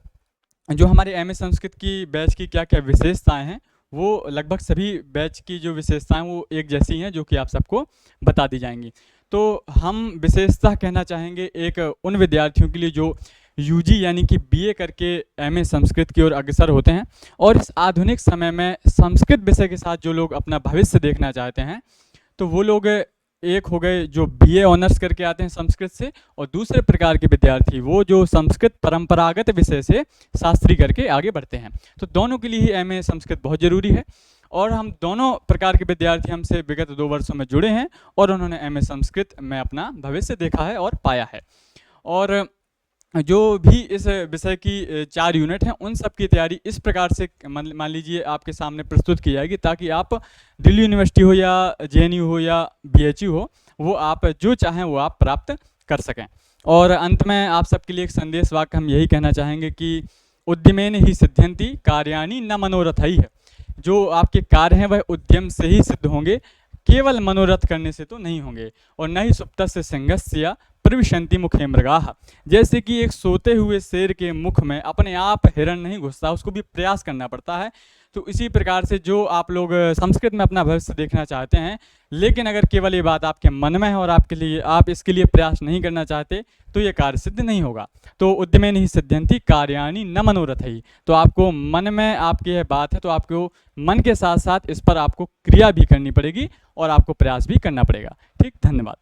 जो हमारे एमए संस्कृत की बैच की क्या क्या विशेषताएं हैं, वो लगभग सभी बैच की जो विशेषताएं वो एक जैसी हैं, जो कि आप सबको बता दी जाएंगी। तो हम विशेषता कहना चाहेंगे एक उन विद्यार्थियों के लिए जो यूजी यानी कि बीए करके एमए संस्कृत की ओर अग्रसर होते हैं, और इस आधुनिक समय में संस्कृत विषय के साथ जो लोग अपना भविष्य देखना चाहते हैं, तो वो लोग एक हो गए जो बीए ऑनर्स करके आते हैं संस्कृत से, और दूसरे प्रकार के विद्यार्थी वो जो संस्कृत परंपरागत विषय से शास्त्री करके आगे बढ़ते हैं। तो दोनों के लिए ही एमए संस्कृत बहुत ज़रूरी है। और हम दोनों प्रकार के विद्यार्थी हमसे विगत 2 वर्षों में जुड़े हैं, और उन्होंने एमए संस्कृत में अपना भविष्य देखा है और पाया है। और जो भी इस विषय की 4 यूनिट हैं, उन सब की तैयारी इस प्रकार से मान लीजिए आपके सामने प्रस्तुत की जाएगी, ताकि आप दिल्ली यूनिवर्सिटी हो या जेएनयू हो या बीएचयू हो, वो आप जो चाहें वो आप प्राप्त कर सकें। और अंत में आप सबके लिए एक संदेश वाक्य हम यही कहना चाहेंगे कि उद्यमेन ही सिद्ध्यन्ति कार्याणि न मनोरथैः है। जो आपके कार्य हैं वह उद्यम से ही सिद्ध होंगे, केवल मनोरथ करने से तो नहीं होंगे। और न ही सुप्तस्य सिंहस्य प्रविशन्ति मुखे मृगाः। जैसे कि एक सोते हुए शेर के मुख में अपने आप हिरण नहीं घुसता, उसको भी प्रयास करना पड़ता है। तो इसी प्रकार से जो आप लोग संस्कृत में अपना भविष्य देखना चाहते हैं, लेकिन अगर केवल ये बात आपके मन में है और आप इसके लिए प्रयास नहीं करना चाहते, तो ये कार्य सिद्ध नहीं होगा। तो उद्यमेन ही सिद्ध्यन्ति कार्याणि न मनोरथैः। तो आपको मन में आपकी यह बात है, तो आपको मन के साथ साथ इस पर आपको क्रिया भी करनी पड़ेगी और आपको प्रयास भी करना पड़ेगा। ठीक, धन्यवाद।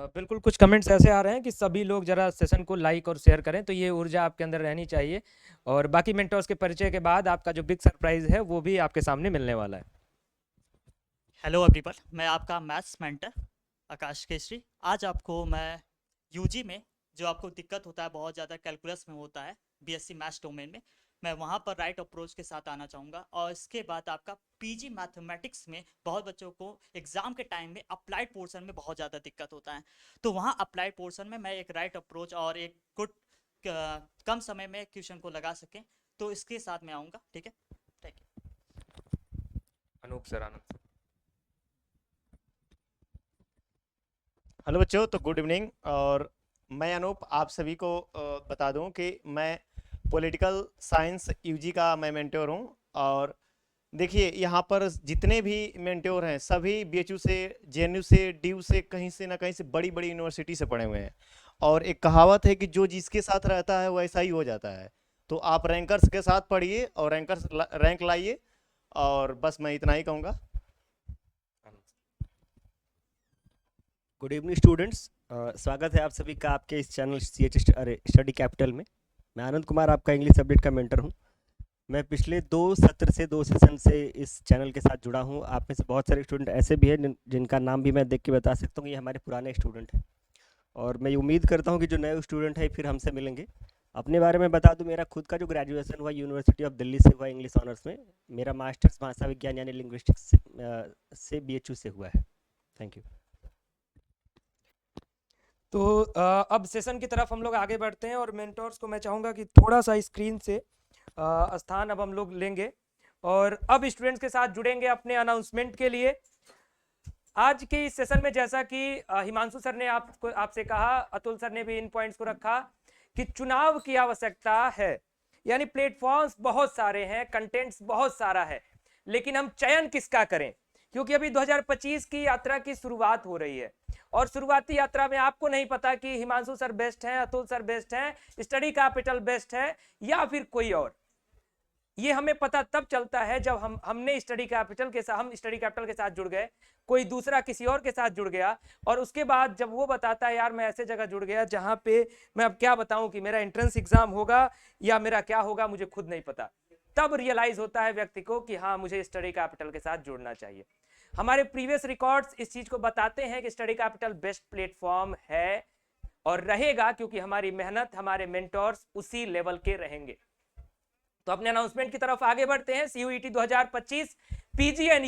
बिल्कुल, कुछ कमेंट्स ऐसे आ रहे हैं कि सभी लोग जरा सेशन को लाइक और शेयर करें, तो ये ऊर्जा आपके अंदर रहनी चाहिए। और बाकी मेंटर्स के परिचय के बाद आपका जो बिग सरप्राइज है वो भी आपके सामने मिलने वाला है। हेलो एवरीवन, मैं आपका मैथ्स मेंटर आकाश केसरी। आज आपको मैं यूजी में जो आपको दिक्कत होता है बहुत ज़्यादा कैलकुलस में होता है, बीएससी मैथ्स डोमेन में, मैं वहाँ पर राइट अप्रोच के साथ आना चाहूँगा। और इसके बाद आपका पीजी मैथमेटिक्स में बहुत बच्चों को एग्ज़ाम के टाइम में अप्लाइड पोर्शन में बहुत ज़्यादा दिक्कत होता है, तो वहाँ अप्लाइड पोर्शन में मैं एक राइट अप्रोच और एक गुड कम समय में क्वेश्चन को लगा सकें, तो इसके साथ मैं आऊँगा। ठीक है, thank you. Anup sir. Anand. Hello बच्चों, तो गुड इवनिंग। और मैं अनूप आप सभी को बता दूं कि मैं पॉलिटिकल साइंस यूजी का मैं मेंटर हूं, और देखिए यहाँ पर जितने भी मेंटोर हैं सभी बीएचयू से, जेएनयू से, डीयू से, कहीं से ना कहीं से बड़ी बड़ी यूनिवर्सिटी से पढ़े हुए हैं। और एक कहावत है कि जो जिसके साथ रहता है वैसा ही हो जाता है। तो आप रैंकर्स के साथ पढ़िए और रैंक लाइए, और बस मैं इतना ही कहूँगा। गुड इवनिंग स्टूडेंट्स, स्वागत है आप सभी का आपके इस चैनल स्टडी कैपिटल में। मैं आनंद कुमार आपका इंग्लिश सब्जेक्ट का मेंटर हूँ। मैं पिछले 2 सत्र से 2 सेशन से इस चैनल के साथ जुड़ा हूँ। आप में से बहुत सारे स्टूडेंट ऐसे भी हैं जिनका नाम भी मैं देख के बता सकता हूँ कि ये हमारे पुराने स्टूडेंट हैं, और मैं उम्मीद करता हूँ कि जो नए स्टूडेंट हैं फिर हमसे मिलेंगे। अपने बारे में बता दूं, मेरा खुद का जो ग्रेजुएशन हुआ यूनिवर्सिटी ऑफ दिल्ली से हुआ इंग्लिश ऑनर्स में। मेरा मास्टर्स भाषा विज्ञान यानी लिंग्विस्टिक्स से बीएचयू से हुआ है। Thank you. तो अब सेशन की तरफ हम लोग आगे बढ़ते हैं, और मेंटोर्स को मैं चाहूँगा कि थोड़ा सा स्क्रीन से स्थान अब हम लोग लेंगे, और अब स्टूडेंट्स के साथ जुड़ेंगे अपने अनाउंसमेंट के लिए। आज के इस सेशन में जैसा कि हिमांशु सर ने आपसे कहा, अतुल सर ने भी इन पॉइंट्स को रखा कि चुनाव की आवश्यकता है, यानी प्लेटफॉर्म्स बहुत सारे हैं, कंटेंट्स बहुत सारा है, लेकिन हम चयन किसका करें, क्योंकि अभी 2025 की यात्रा की शुरुआत हो रही है, और शुरुआती यात्रा में आपको नहीं पता कि हिमांशु सर बेस्ट हैं, अतुल सर बेस्ट हैं, स्टडी कैपिटल बेस्ट है या फिर कोई और। ये हमें पता तब चलता है जब हम स्टडी कैपिटल के साथ जुड़ गए, कोई दूसरा किसी और के साथ जुड़ गया, और उसके बाद जब वो बताता है यार मैं ऐसे जगह जुड़ गया जहां पे मैं अब क्या बताऊं कि मेरा एंट्रेंस एग्जाम होगा या मेरा क्या होगा, मुझे खुद नहीं पता, तब रियलाइज होता है व्यक्ति को कि हाँ मुझे स्टडी कैपिटल के साथ जुड़ना चाहिए। हमारे प्रीवियस रिकॉर्ड्स इस चीज को बताते हैं कि स्टडी कैपिटल बेस्ट प्लेटफॉर्म है और रहेगा, क्योंकि हमारी मेहनत, हमारे मेंटोर्स उसी लेवल के रहेंगे। तो अपने अनाउंसमेंट की तरफ आगे बढ़ते हैं। CUET 2025 PG and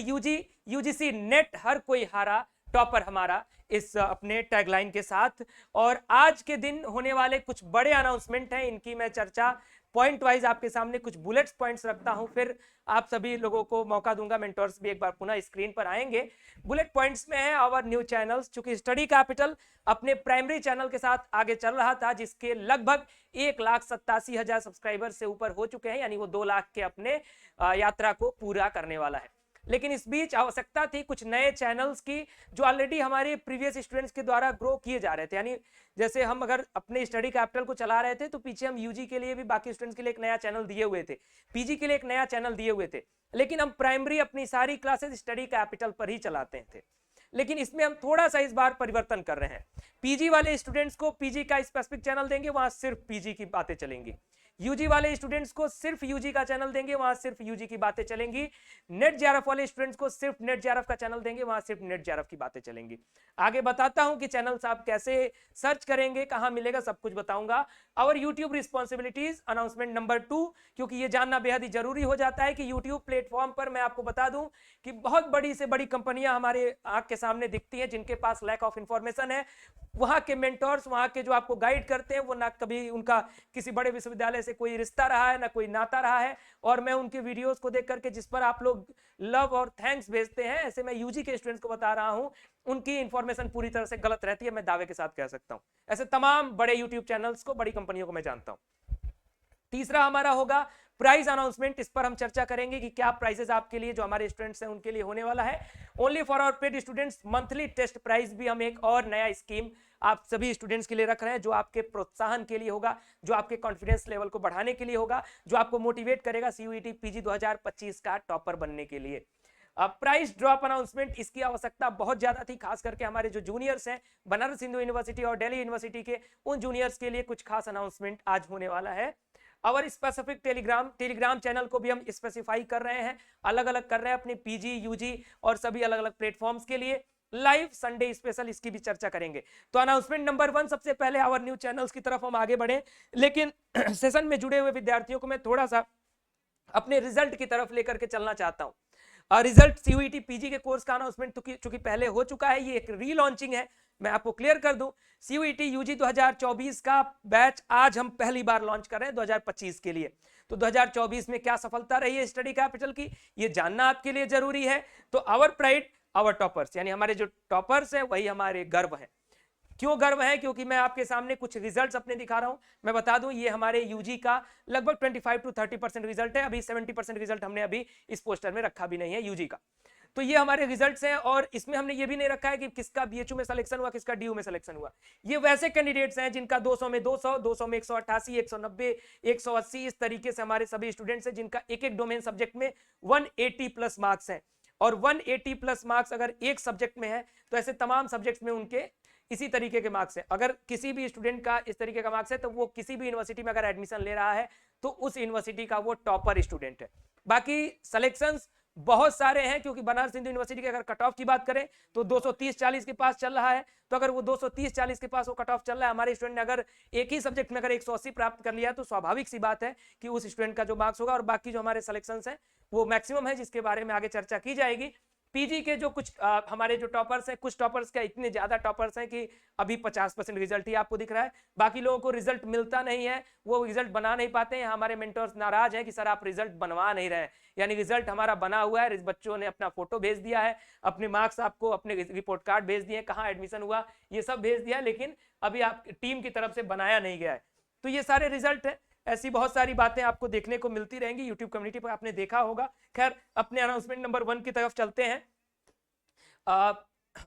UGC NET हर कोई हारा, टॉपर हमारा, इस अपने टैगलाइन के साथ। और आज के दिन होने वाले कुछ बड़े अनाउंसमेंट हैं, इनकी मैं चर्चा पॉइंट वाइज आपके सामने कुछ बुलेट्स पॉइंट्स रखता हूं, फिर आप सभी लोगों को मौका दूंगा, मेंटोर्स भी एक बार पुनः स्क्रीन पर आएंगे। बुलेट पॉइंट्स में है आवर न्यू चैनल्स, चूंकि स्टडी कैपिटल अपने प्राइमरी चैनल के साथ आगे चल रहा था, जिसके लगभग 1,87,000 सब्सक्राइबर से ऊपर हो चुके हैं, यानी वो 2 लाख के अपने यात्रा को पूरा करने वाला है। लेकिन इस बीच आवश्यकता थी कुछ नए चैनल्स की, जो ऑलरेडी हमारे प्रीवियस स्टूडेंट्स के द्वारा ग्रो किए जा रहे थे। यानी जैसे हम अगर अपने स्टडी कैपिटल को चला रहे थे, तो पीछे हम यूजी के लिए भी बाकी स्टूडेंट्स के लिए एक नया चैनल दिए हुए थे, पीजी के लिए एक नया चैनल दिए हुए थे, लेकिन हम प्राइमरी अपनी सारी क्लासेस स्टडी कैपिटल पर ही चलाते थे। लेकिन इसमें हम थोड़ा सा इस बार परिवर्तन कर रहे हैं। पीजी वाले स्टूडेंट्स को पीजी का स्पेसिफिक चैनल देंगे, वहां सिर्फ पीजी की बातें चलेंगी। यूजी वाले स्टूडेंट्स को सिर्फ यूजी का चैनल देंगे, वहां सिर्फ यूजी की बातें चलेंगी। नेट जेआरएफ वाले स्टूडेंट्स को सिर्फ नेट जेआरएफ का चैनल देंगे, वहां सिर्फ नेट जेआरएफ की बातें चलेंगी। आगे बताता हूं कि चैनल्स आप कैसे सर्च करेंगे, कहां मिलेगा, सब कुछ बताऊंगा। और यूट्यूब रिस्पॉन्सिबिलिटीज अनाउंसमेंट नंबर 2, क्योंकि ये जानना बेहद ही जरूरी हो जाता है कि यूट्यूब प्लेटफॉर्म पर मैं आपको बता दूं कि बहुत बड़ी से बड़ी कंपनियां हमारे आंख के सामने दिखती हैं, जिनके पास लैक ऑफ इंफॉर्मेशन है। वहां के मेंटोर्स, वहां के जो आपको गाइड करते हैं, वो ना कभी उनका किसी बड़े विश्वविद्यालय से कोई रिश्ता रहा है, ना कोई नाता रहा है, और मैं उनके वीडियोस को देख करके जिस पर आप लोग लव और थैंक्स भेजते हैं, ऐसे मैं यूजी के स्टूडेंट्स को बता रहा हूं, उनकी इंफॉर्मेशन पूरी तरह से गलत रहती है, मैं दावे के साथ कह सकता हूं। ऐसे तमाम बड़े यूट्यूब चैनल्स को, बड़ी कंपनियों को मैं जानता हूं। तीसरा हमारा होगा प्राइस अनाउंसमेंट। इस पर हम चर्चा करेंगे कि क्या प्राइजेस आपके लिए, जो हमारे स्टूडेंट्स हैं उनके लिए होने वाला है। Only for our paid students monthly test price भी हम एक और नया स्कीम आप सभी स्टूडेंट्स के लिए रख रहे हैं, जो आपके प्रोत्साहन के लिए होगा, जो आपके कॉन्फिडेंस लेवल को बढ़ाने के लिए होगा, जो आपको मोटिवेट करेगा CUET PG 2025 का टॉपर बनने के लिए। प्राइस ड्रॉप अनाउंसमेंट, इसकी आवश्यकता बहुत ज्यादा थी, खास करके हमारे जो जूनियर्स हैं बनारस हिंदू यूनिवर्सिटी और दिल्ली यूनिवर्सिटी के, उन जूनियर्स के लिए कुछ खास अनाउंसमेंट आज होने वाला है। और स्पेसिफिक टेलीग्राम चैनल को भी हम स्पेसिफाई कर रहे हैं, अलग अलग कर रहे हैं अपने पीजी, यूजी और सभी अलग अलग प्लेटफॉर्म्स के लिए। लाइव संडे स्पेशल, इसकी भी चर्चा करेंगे। तो अनाउंसमेंट नंबर 1, सबसे पहले आवर न्यू चैनल्स की तरफ हम आगे बढ़े, लेकिन सेशन में जुड़े हुए विद्यार्थियों को मैं थोड़ा सा अपने रिजल्ट की तरफ लेकर के चलना चाहता हूं। रिजल्ट CUET PG के कोर्स का अनाउंसमेंट चूंकि पहले हो चुका है, ये एक रीलॉन्चिंग है, मैं आपको क्लियर कर दूं। CUET UG 2024 का बैच आज हम पहली बार लॉन्च कर रहे हैं 2025 के लिए। तो 2024 में क्या सफलता रही है स्टडी कैपिटल की, ये जानना आपके लिए जरूरी है। तो आवर प्राइड आवर टॉपर्स, यानी हमारे जो टॉपर्स हैं वही हमारे गर्व हैं। क्यों गर्व है? क्योंकि मैं आपके सामने कुछ रिजल्ट्स अपने दिखा रहा हूं। मैं बता दूं ये हमारे यूजी का लगभग 25 to 30% रिजल्ट है। अभी 70% रिजल्ट हमने अभी इस पोस्टर में रखा भी नहीं है यूजी का। तो ये हमारे रिजल्ट्स हैं और इसमें हमने ये भी नहीं रखा है कि किसका बीएचयू में सिलेक्शन हुआ, किसका डीयू में सिलेक्शन हुआ। ये वैसे कैंडिडेट्स हैं जिनका 200 में 200, 200 में 188, 190, 180 इस तरीके से हमारे सभी स्टूडेंट्स हैं जिनका एक एक डोमेन सब्जेक्ट में 180 प्लस मार्क्स हैं। और 180 प्लस मार्क्स अगर एक सब्जेक्ट में है तो ऐसे तमाम सब्जेक्ट्स में उनके इसी तरीके के मार्क्स हैं। अगर किसी भी स्टूडेंट का इस तरीके का मार्क्स है तो वो किसी भी यूनिवर्सिटी में अगर एडमिशन ले रहा है तो उस यूनिवर्सिटी का वो टॉपर स्टूडेंट है। बाकी सिलेक्शंस बहुत सारे हैं क्योंकि बनारस हिंदू यूनिवर्सिटी की अगर कट ऑफ की बात करें तो 230-40 के पास चल रहा है। तो अगर वो 230-40 के पास वो कट ऑफ चल रहा है, हमारे स्टूडेंट ने अगर एक ही सब्जेक्ट में अगर 180 प्राप्त कर लिया तो स्वाभाविक सी बात है कि उस स्टूडेंट का जो मार्क्स होगा। और बाकी जो हमारे सिलेक्शंस हैं वो मैक्सिमम है जिसके बारे में आगे चर्चा की जाएगी। पीजी के जो कुछ हमारे जो टॉपर्स हैं, कुछ टॉपर्स का इतने ज्यादा टॉपर्स हैं कि अभी 50% रिजल्ट ही आपको दिख रहा है। बाकी लोगों को रिजल्ट मिलता नहीं है, वो रिजल्ट बना नहीं पाते हैं। हमारे मेंटर्स नाराज हैं कि सर आप रिजल्ट बनवा नहीं रहे। यानी रिजल्ट हमारा बना हुआ है, बच्चों ने अपना फोटो भेज दिया है, अपने मार्क्स आपको, अपने रिपोर्ट कार्ड भेज दिए, कहाँ एडमिशन हुआ ये सब भेज दिया, लेकिन अभी आप टीम की तरफ से बनाया नहीं गया है। तो ये सारे रिजल्ट है। ऐसी बहुत सारी बातें आपको देखने को मिलती रहेंगी यूट्यूब कम्युनिटी पर, आपने देखा होगा। खैर अपने अनाउंसमेंट नंबर 1 की तरफ चलते हैं।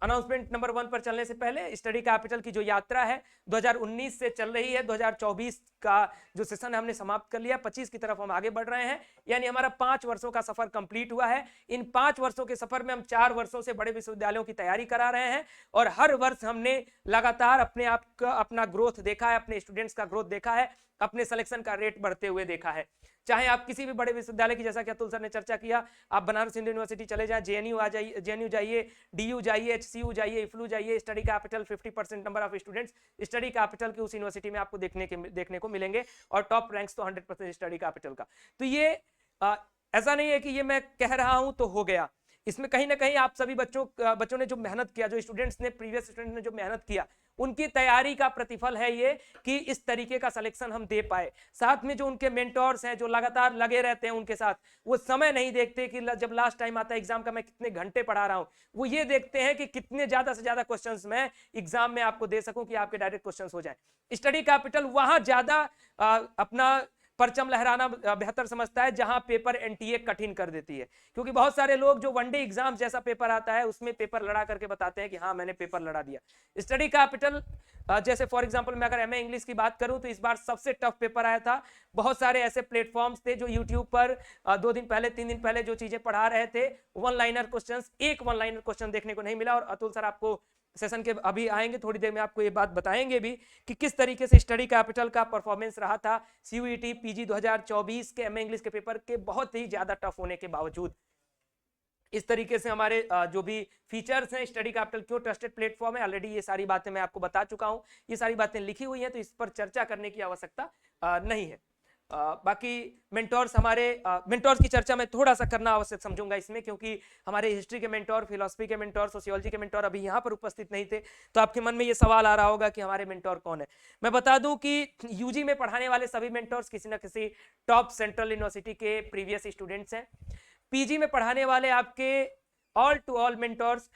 अनाउंसमेंट नंबर 1 पर चलने से पहले स्टडी कैपिटल की जो यात्रा है 2019 से चल रही है। 2024 का जो सेशन है हमने समाप्त कर लिया, 25 की तरफ हम आगे बढ़ रहे हैं। यानी हमारा 5 वर्षों का सफर कंप्लीट हुआ है। इन 5 वर्षों के सफर में हम 4 वर्षों से बड़े विश्वविद्यालयों की तैयारी करा रहे हैं और हर वर्ष हमने लगातार अपने आप का अपना ग्रोथ देखा है, अपने स्टूडेंट्स का ग्रोथ देखा है, अपने सिलेक्शन का रेट बढ़ते हुए देखा है। चाहे आप किसी भी बड़े विश्वविद्यालय की, जैसा कि अतुल सर ने चर्चा किया, आप बनारस हिंदू यूनिवर्सिटी चले जाएं, जेएनयू आ जाइए, जेएनयू जाइए, डीयू जाइए, एचसीयू जाइए, इफ्लू जाइए, study capital 50% number of students study capital की उस यूनिवर्सिटी में आपको देखने को मिलेंगे और टॉप रैंक्स तो 100% स्टडी कैपिटल का। तो ये ऐसा नहीं है कि ये मैं कह रहा हूं तो हो गया। इसमें कहीं ना कहीं आप सभी बच्चों ने जो मेहनत किया, जो स्टूडेंट्स ने, प्रीवियस स्टूडेंट्स ने जो मेहनत किया, उनकी तैयारी का प्रतिफल है ये कि इस तरीके का सिलेक्शन हम दे पाए। साथ में जो उनके मेंटोर्स हैं जो लगातार लगे रहते हैं उनके साथ, वो समय नहीं देखते कि जब लास्ट टाइम आता है एग्जाम का मैं कितने घंटे पढ़ा रहा हूं, वो ये देखते हैं कि कितने ज्यादा से ज्यादा क्वेश्चंस मैं एग्जाम में आपको दे सकूं कि आपके डायरेक्ट क्वेश्चंस हो जाए। स्टडी कैपिटल वहां ज्यादा अपना परचम लहराना बेहतर समझता है जहां पेपर एनटीए कठिन कर देती है। क्योंकि बहुत सारे लोग जो वनडे एग्जाम जैसा पेपर आता है उसमें पेपर लड़ा करके बताते हैं कि हाँ मैंने पेपर लड़ा दिया। स्टडी कैपिटल जैसे फॉर एग्जांपल मैं अगर एमए इंग्लिश की बात करूं तो इस बार सबसे टफ पेपर आया था। बहुत सारे ऐसे प्लेटफॉर्म्स थे जो यूट्यूब पर 2 दिन पहले 3 दिन पहले जो चीजें पढ़ा रहे थे, वन लाइनर क्वेश्चन, एक वन लाइनर क्वेश्चन देखने को नहीं मिला। और अतुल सर आपको सेशन के अभी आएंगे, थोड़ी देर में आपको ये बात बताएंगे भी कि किस तरीके से स्टडी कैपिटल का परफॉर्मेंस रहा था सीयूईटी पीजी 2024 के एमए इंग्लिश के पेपर के बहुत ही ज्यादा टफ होने के बावजूद। इस तरीके से हमारे जो भी फीचर्स हैं, स्टडी कैपिटल क्यों ट्रस्टेड प्लेटफॉर्म है, ऑलरेडी ये सारी बातें मैं आपको बता चुका हूं, ये सारी बातें लिखी हुई हैं, तो इस पर चर्चा करने की आवश्यकता नहीं है। बाकी मेंटोर्स, हमारे मेंटोर्स की चर्चा मैं थोड़ा सा करना आवश्यक समझूंगा इसमें, क्योंकि हमारे हिस्ट्री के मेंटोर, फिलॉसफी के मेंटोर, सोशियोलॉजी के मेंटोर अभी यहाँ पर उपस्थित नहीं थे। तो आपके मन में ये सवाल आ रहा होगा कि हमारे मेंटोर कौन है। मैं बता दूं कि यूजी में पढ़ाने वाले सभी मेंटोर्स किसी न किसी टॉप सेंट्रल यूनिवर्सिटी के प्रीवियस स्टूडेंट्स हैं। पीजी में पढ़ाने वाले आपके ऑल टू ऑल मेंटोर्स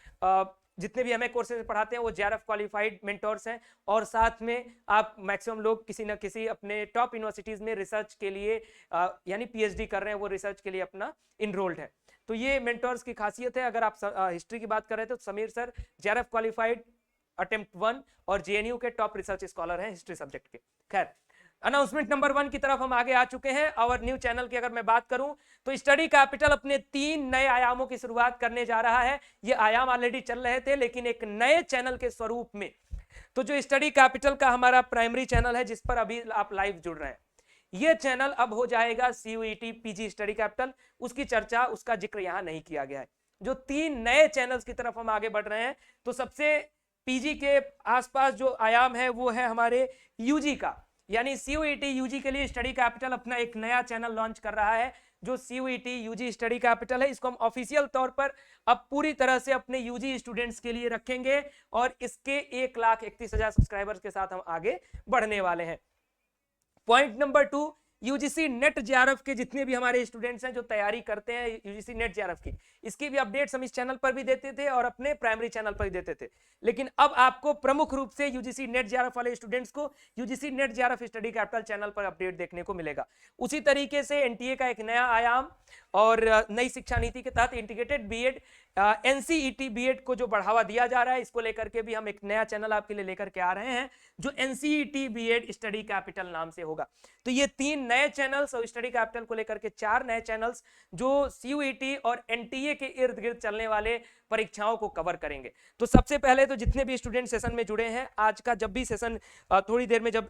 जितने भी हमें कोर्सेज पढ़ाते हैं वो जेआरएफ क्वालिफाइड मेंटोर्स हैं। और साथ में आप मैक्सिमम लोग किसी न किसी अपने टॉप यूनिवर्सिटीज में रिसर्च के लिए यानी पीएचडी कर रहे हैं, वो रिसर्च के लिए अपना इनरोल्ड है। तो ये मेंटोर्स की खासियत है। अगर आप हिस्ट्री की बात कर रहे थे तो Sameer sir JRF qualified attempt 1 और जेएनयू के टॉप रिसर्च स्कॉलर हैं हिस्ट्री सब्जेक्ट के। खैर अनाउंसमेंट नंबर 1 की तरफ हम आगे आ चुके हैं। और न्यू चैनल की अगर मैं बात करूं तो स्टडी कैपिटल अपने 3 नए आयामों की शुरुआत करने जा रहा है। ये आयाम ऑलरेडी चल रहे थे लेकिन एक नए चैनल के स्वरूप में। तो जो स्टडी कैपिटल का हमारा प्राइमरी चैनल है जिस पर अभी आप लाइव जुड़ रहे हैं, ये चैनल अब हो जाएगा सीयूईटी पीजी स्टडी कैपिटल। उसकी चर्चा, उसका जिक्र यहां नहीं किया गया है। जो 3 नए चैनल्स की तरफ हम आगे बढ़ रहे हैं, तो सबसे पीजी के आसपास जो आयाम है वो है हमारे यूजी का, यानी सीयूईटी यूजी के लिए स्टडी कैपिटल अपना एक नया चैनल लॉन्च कर रहा है जो सीयूईटी यूजी स्टडी कैपिटल है। इसको हम ऑफिशियल तौर पर अब पूरी तरह से अपने यूजी स्टूडेंट्स के लिए रखेंगे और इसके 1,31,000 सब्सक्राइबर्स के साथ हम आगे बढ़ने वाले हैं। Point number 2, UGC NET JRF के जितने भी हमारे स्टूडेंट्स हैं जो तैयारी करते हैं यूजीसी नेट जेआरएफ की, इसकी भी अपडेट्स हम इस चैनल पर भी देते थे और अपने प्राइमरी चैनल पर भी देते थे। लेकिन अब आपको प्रमुख रूप से यूजीसी नेट जेआरएफ वाले स्टूडेंट्स को UGC NET JRF study capital channel पर अपडेट देखने को मिलेगा। उसी तरीके से एनटीए का एक नया आयाम और नई शिक्षा नीति के तहत इंटीग्रेटेड बीएड, एनसीईटी बीएड को जो बढ़ावा दिया जा रहा है, इसको लेकर के भी हम एक नया चैनल आपके लिए लेकर के आ रहे हैं जो एनसीईटी बीएड स्टडी कैपिटल नाम से होगा। तो ये 3 नए चैनल्स और स्टडी कैपिटल को लेकर के 4 नए चैनल्स जो सीयूईटी और एनटीए के इर्द गिर्द चलने वाले परीक्षाओं को कवर करेंगे। तो सबसे पहले तो जितने भी स्टूडेंट सेशन में जुड़े हैं, आज का जब भी सेशन थोड़ी देर में जब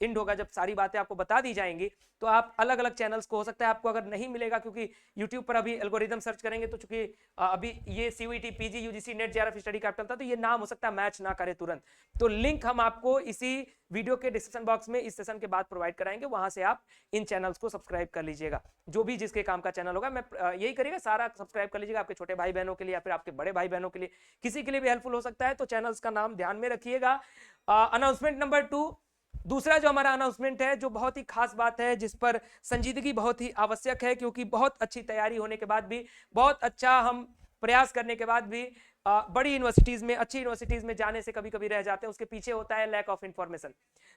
एंड होगा, जब सारी बातें आपको बता दी जाएंगी, तो आप अलग अलग चैनल्स को, हो सकता है आपको अगर नहीं मिलेगा क्योंकि यूट्यूब पर अभी एल्गोरिदम सर्च करेंगे तो चूंकि अभी ये CUET PG UGC NET JRF study capital था तो ये नाम हो सकता है मैच ना करे तुरंत। तो लिंक हम आपको इसी वीडियो के डिस्क्रिप्शन बॉक्स में इस सेशन के बाद प्रोवाइड कराएंगे, वहां से आप इन चैनल्स को सब्सक्राइब कर लीजिएगा। जो भी जिसके काम का चैनल होगा, मैं यही करिएगा, सारा सब्सक्राइब कर लीजिएगा, आपके छोटे भाई बहनों के लिए या फिर आपके बड़े भाई बहनों के लिए, किसी के लिए भी हेल्पफुल हो सकता है। तो चैनल्स का नाम ध्यान में रखिएगा। अनाउंसमेंट नंबर 2, दूसरा जो हमारा अनाउंसमेंट है, जो बहुत ही खास बात है, जिस पर संजीदगी बहुत ही आवश्यक है, क्योंकि बहुत अच्छी तैयारी होने के बाद भी, बहुत अच्छा हम प्रयास करने के बाद भी बड़ी यूनिवर्सिटीज में, अच्छी यूनिवर्सिटीज में जाने से कभी कभी रह जाते हैं। उसके पीछे होता है लैक ऑफ इंफॉर्मेशन।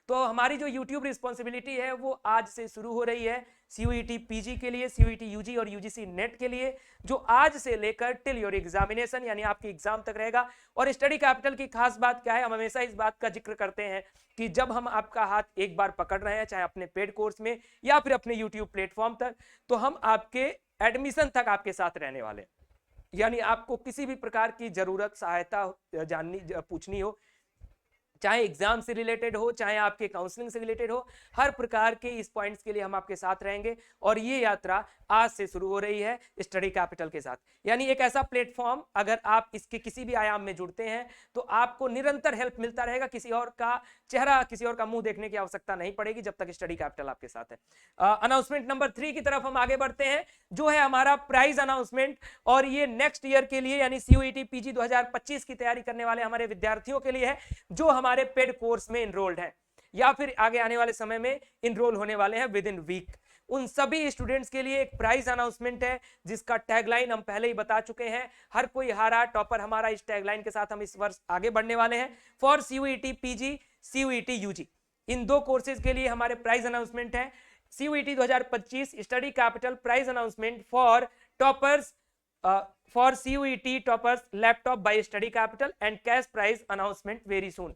तो हमारी जो यूट्यूब रिस्पॉन्सिबिलिटी है वो आज से शुरू हो रही है सीयूईटी पीजी के लिए, सीयूईटी यूजी और यूजीसी नेट के लिए, जो आज से लेकर टिल योर एग्जामिनेशन यानी आपकी एग्जाम तक रहेगा। और स्टडी कैपिटल की खास बात क्या है, हम हमेशा इस बात का जिक्र करते हैं कि जब हम आपका हाथ एक बार पकड़ रहे हैं, चाहे अपने पेड कोर्स में या फिर अपने यूट्यूब प्लेटफॉर्म तक, तो हम आपके एडमिशन तक आपके साथ रहने वाले हैं। यानी आपको किसी भी प्रकार की जरूरत, सहायता जाननी, पूछनी हो, चाहे एग्जाम से रिलेटेड हो, चाहे आपके काउंसलिंग से रिलेटेड हो, हर प्रकार के इस पॉइंट्स के लिए हम आपके साथ रहेंगे। और ये यात्रा आज से शुरू हो रही है स्टडी कैपिटल के साथ। यानी एक ऐसा प्लेटफॉर्म, अगर आप इसके किसी भी आयाम में जुड़ते हैं तो आपको निरंतर हेल्प मिलता रहेगा, किसी और का चेहरा, किसी और का मुंह देखने की आवश्यकता नहीं पड़ेगी जब तक स्टडी कैपिटल आपके साथ है। अनाउंसमेंट नंबर 3 की तरफ हम आगे बढ़ते हैं, जो है हमारा प्राइज अनाउंसमेंट। और ये नेक्स्ट ईयर के लिए यानी सीयूईटी पीजी 2025 की तैयारी करने वाले हमारे विद्यार्थियों के लिए है, जो हमारे पेड कोर्स में इनरोल्ड हैं या फिर आगे आने वाले समय में इनरोल होने वाले हैं विद इन वीक। उन सभी स्टूडेंट्स के लिए एक प्राइज अनाउंसमेंट है, जिसका टैगलाइन हम पहले ही बता चुके हैं, हर कोई हारा टॉपर हमारा। इस टैगलाइन के साथ हम इस वर्ष आगे बढ़ने वाले हैं। For CUET PG, CUET UG, इन 2 कोर्सेज के लिए हमारे प्राइज अनाउंसमेंट है। CUET 2025 study capital prize announcement for toppers, for CUET toppers laptop by study capital and cash prize announcement very soon.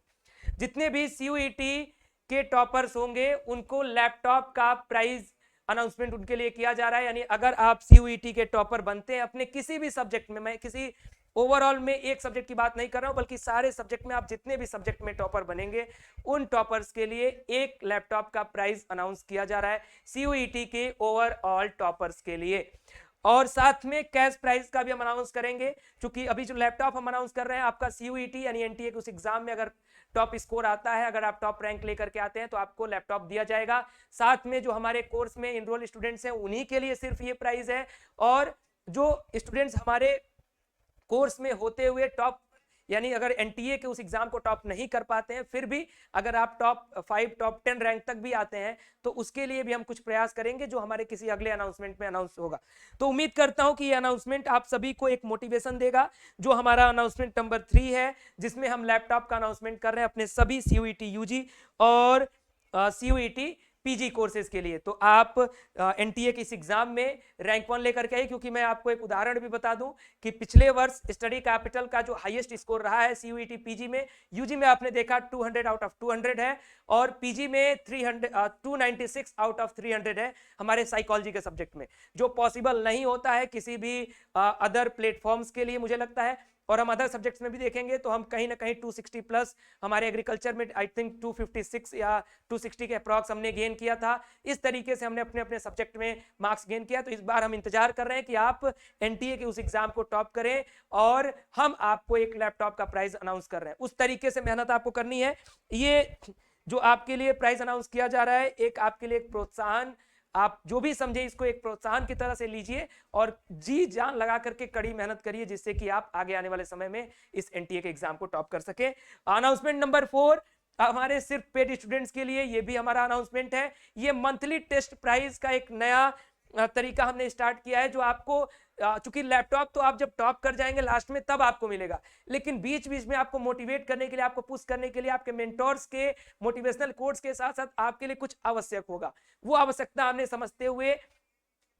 जितने भी सीयूईटी के टॉपर्स होंगे उनको लैपटॉप का प्राइज अनाउंसमेंट उनके लिए किया जा रहा है। यानी अगर आप सीयूईटी के टॉपर बनते हैं अपने किसी भी सब्जेक्ट में, मैं किसी ओवरऑल में एक सब्जेक्ट की बात नहीं कर रहा हूं, बल्कि सारे सब्जेक्ट में आप जितने भी सब्जेक्ट में टॉपर बनेंगे, उन टॉपर्स के लिए एक लैपटॉप का प्राइज अनाउंस किया जा रहा है सीयूईटी के ओवरऑल टॉपर्स के लिए। और साथ में कैश प्राइज का भी हम अनाउंस करेंगे, क्योंकि अभी जो लैपटॉप हम अनाउंस कर रहे हैं, आपका सीयूईटी यानी एनटीए के उस एग्जाम में अगर टॉप स्कोर आता है, अगर आप टॉप रैंक लेकर के आते हैं तो आपको लैपटॉप दिया जाएगा। साथ में जो हमारे कोर्स में इनरोल स्टूडेंट्स हैं उन्हीं के लिए सिर्फ ये प्राइज है। और जो स्टूडेंट्स हमारे कोर्स में होते हुए टॉप, यानी अगर एनटीए के उस एग्जाम को टॉप नहीं कर पाते हैं, फिर भी अगर आप टॉप 5, टॉप 10 रैंक तक भी आते हैं, तो उसके लिए भी हम कुछ प्रयास करेंगे, जो हमारे किसी अगले अनाउंसमेंट में अनाउंस होगा। तो उम्मीद करता हूं कि ये अनाउंसमेंट आप सभी को एक मोटिवेशन देगा। जो हमारा अनाउंसमेंट नंबर 3 है, जिसमें हम लैपटॉप का अनाउंसमेंट कर रहे हैं अपने सभी सीयूईटी यूजी और सीयूईटी पीजी कोर्सेज के लिए। तो आप एनटीए के इस एग्जाम में रैंक 1 लेकर के आइए, क्योंकि मैं आपको एक उदाहरण भी बता दूं कि पिछले वर्ष स्टडी कैपिटल का जो हाईएस्ट स्कोर रहा है सीयूईटी पीजी में, यूजी में आपने देखा 200 आउट ऑफ 200 है, और पीजी में 296 आउट ऑफ 300 है हमारे साइकोलॉजी के सब्जेक्ट में, जो पॉसिबल नहीं होता है किसी भी अदर प्लेटफॉर्म्स के लिए, मुझे लगता है। और हम अदर सब्जेक्ट्स में भी देखेंगे तो हम कहीं ना कहीं 260 प्लस, हमारे एग्रीकल्चर में आई थिंक 256 या 260 के अप्रॉक्स हमने गेन किया था। इस तरीके से हमने अपने अपने सब्जेक्ट में मार्क्स गेन किया। तो इस बार हम इंतजार कर रहे हैं कि आप एनटीए के उस एग्जाम को टॉप करें, और हम आपको एक लैपटॉप का प्राइज अनाउंस कर रहे हैं। उस तरीके से मेहनत आपको करनी है। ये जो आपके लिए प्राइज अनाउंस किया जा रहा है, एक आपके लिए एक प्रोत्साहन, आप जो भी समझे इसको एक प्रोत्साहन की तरह से लीजिए और जी जान लगा करके कड़ी मेहनत करिए, जिससे कि आप आगे आने वाले समय में इस एनटीए के एग्जाम को टॉप कर सके। अनाउंसमेंट नंबर 4, हमारे सिर्फ पेड स्टूडेंट्स के लिए ये भी हमारा अनाउंसमेंट है। ये मंथली टेस्ट प्राइज का एक नया तरीका हमने स्टार्ट किया है, जो आपको चूंकि लैपटॉप तो आप जब टॉप कर जाएंगे लास्ट में तब आपको मिलेगा, लेकिन बीच बीच में आपको मोटिवेट करने के लिए, आपको पुश करने के लिए, आपके मेंटोर्स के मोटिवेशनल कोट्स के साथ साथ आपके लिए कुछ आवश्यक होगा। वो आवश्यकता हमने समझते हुए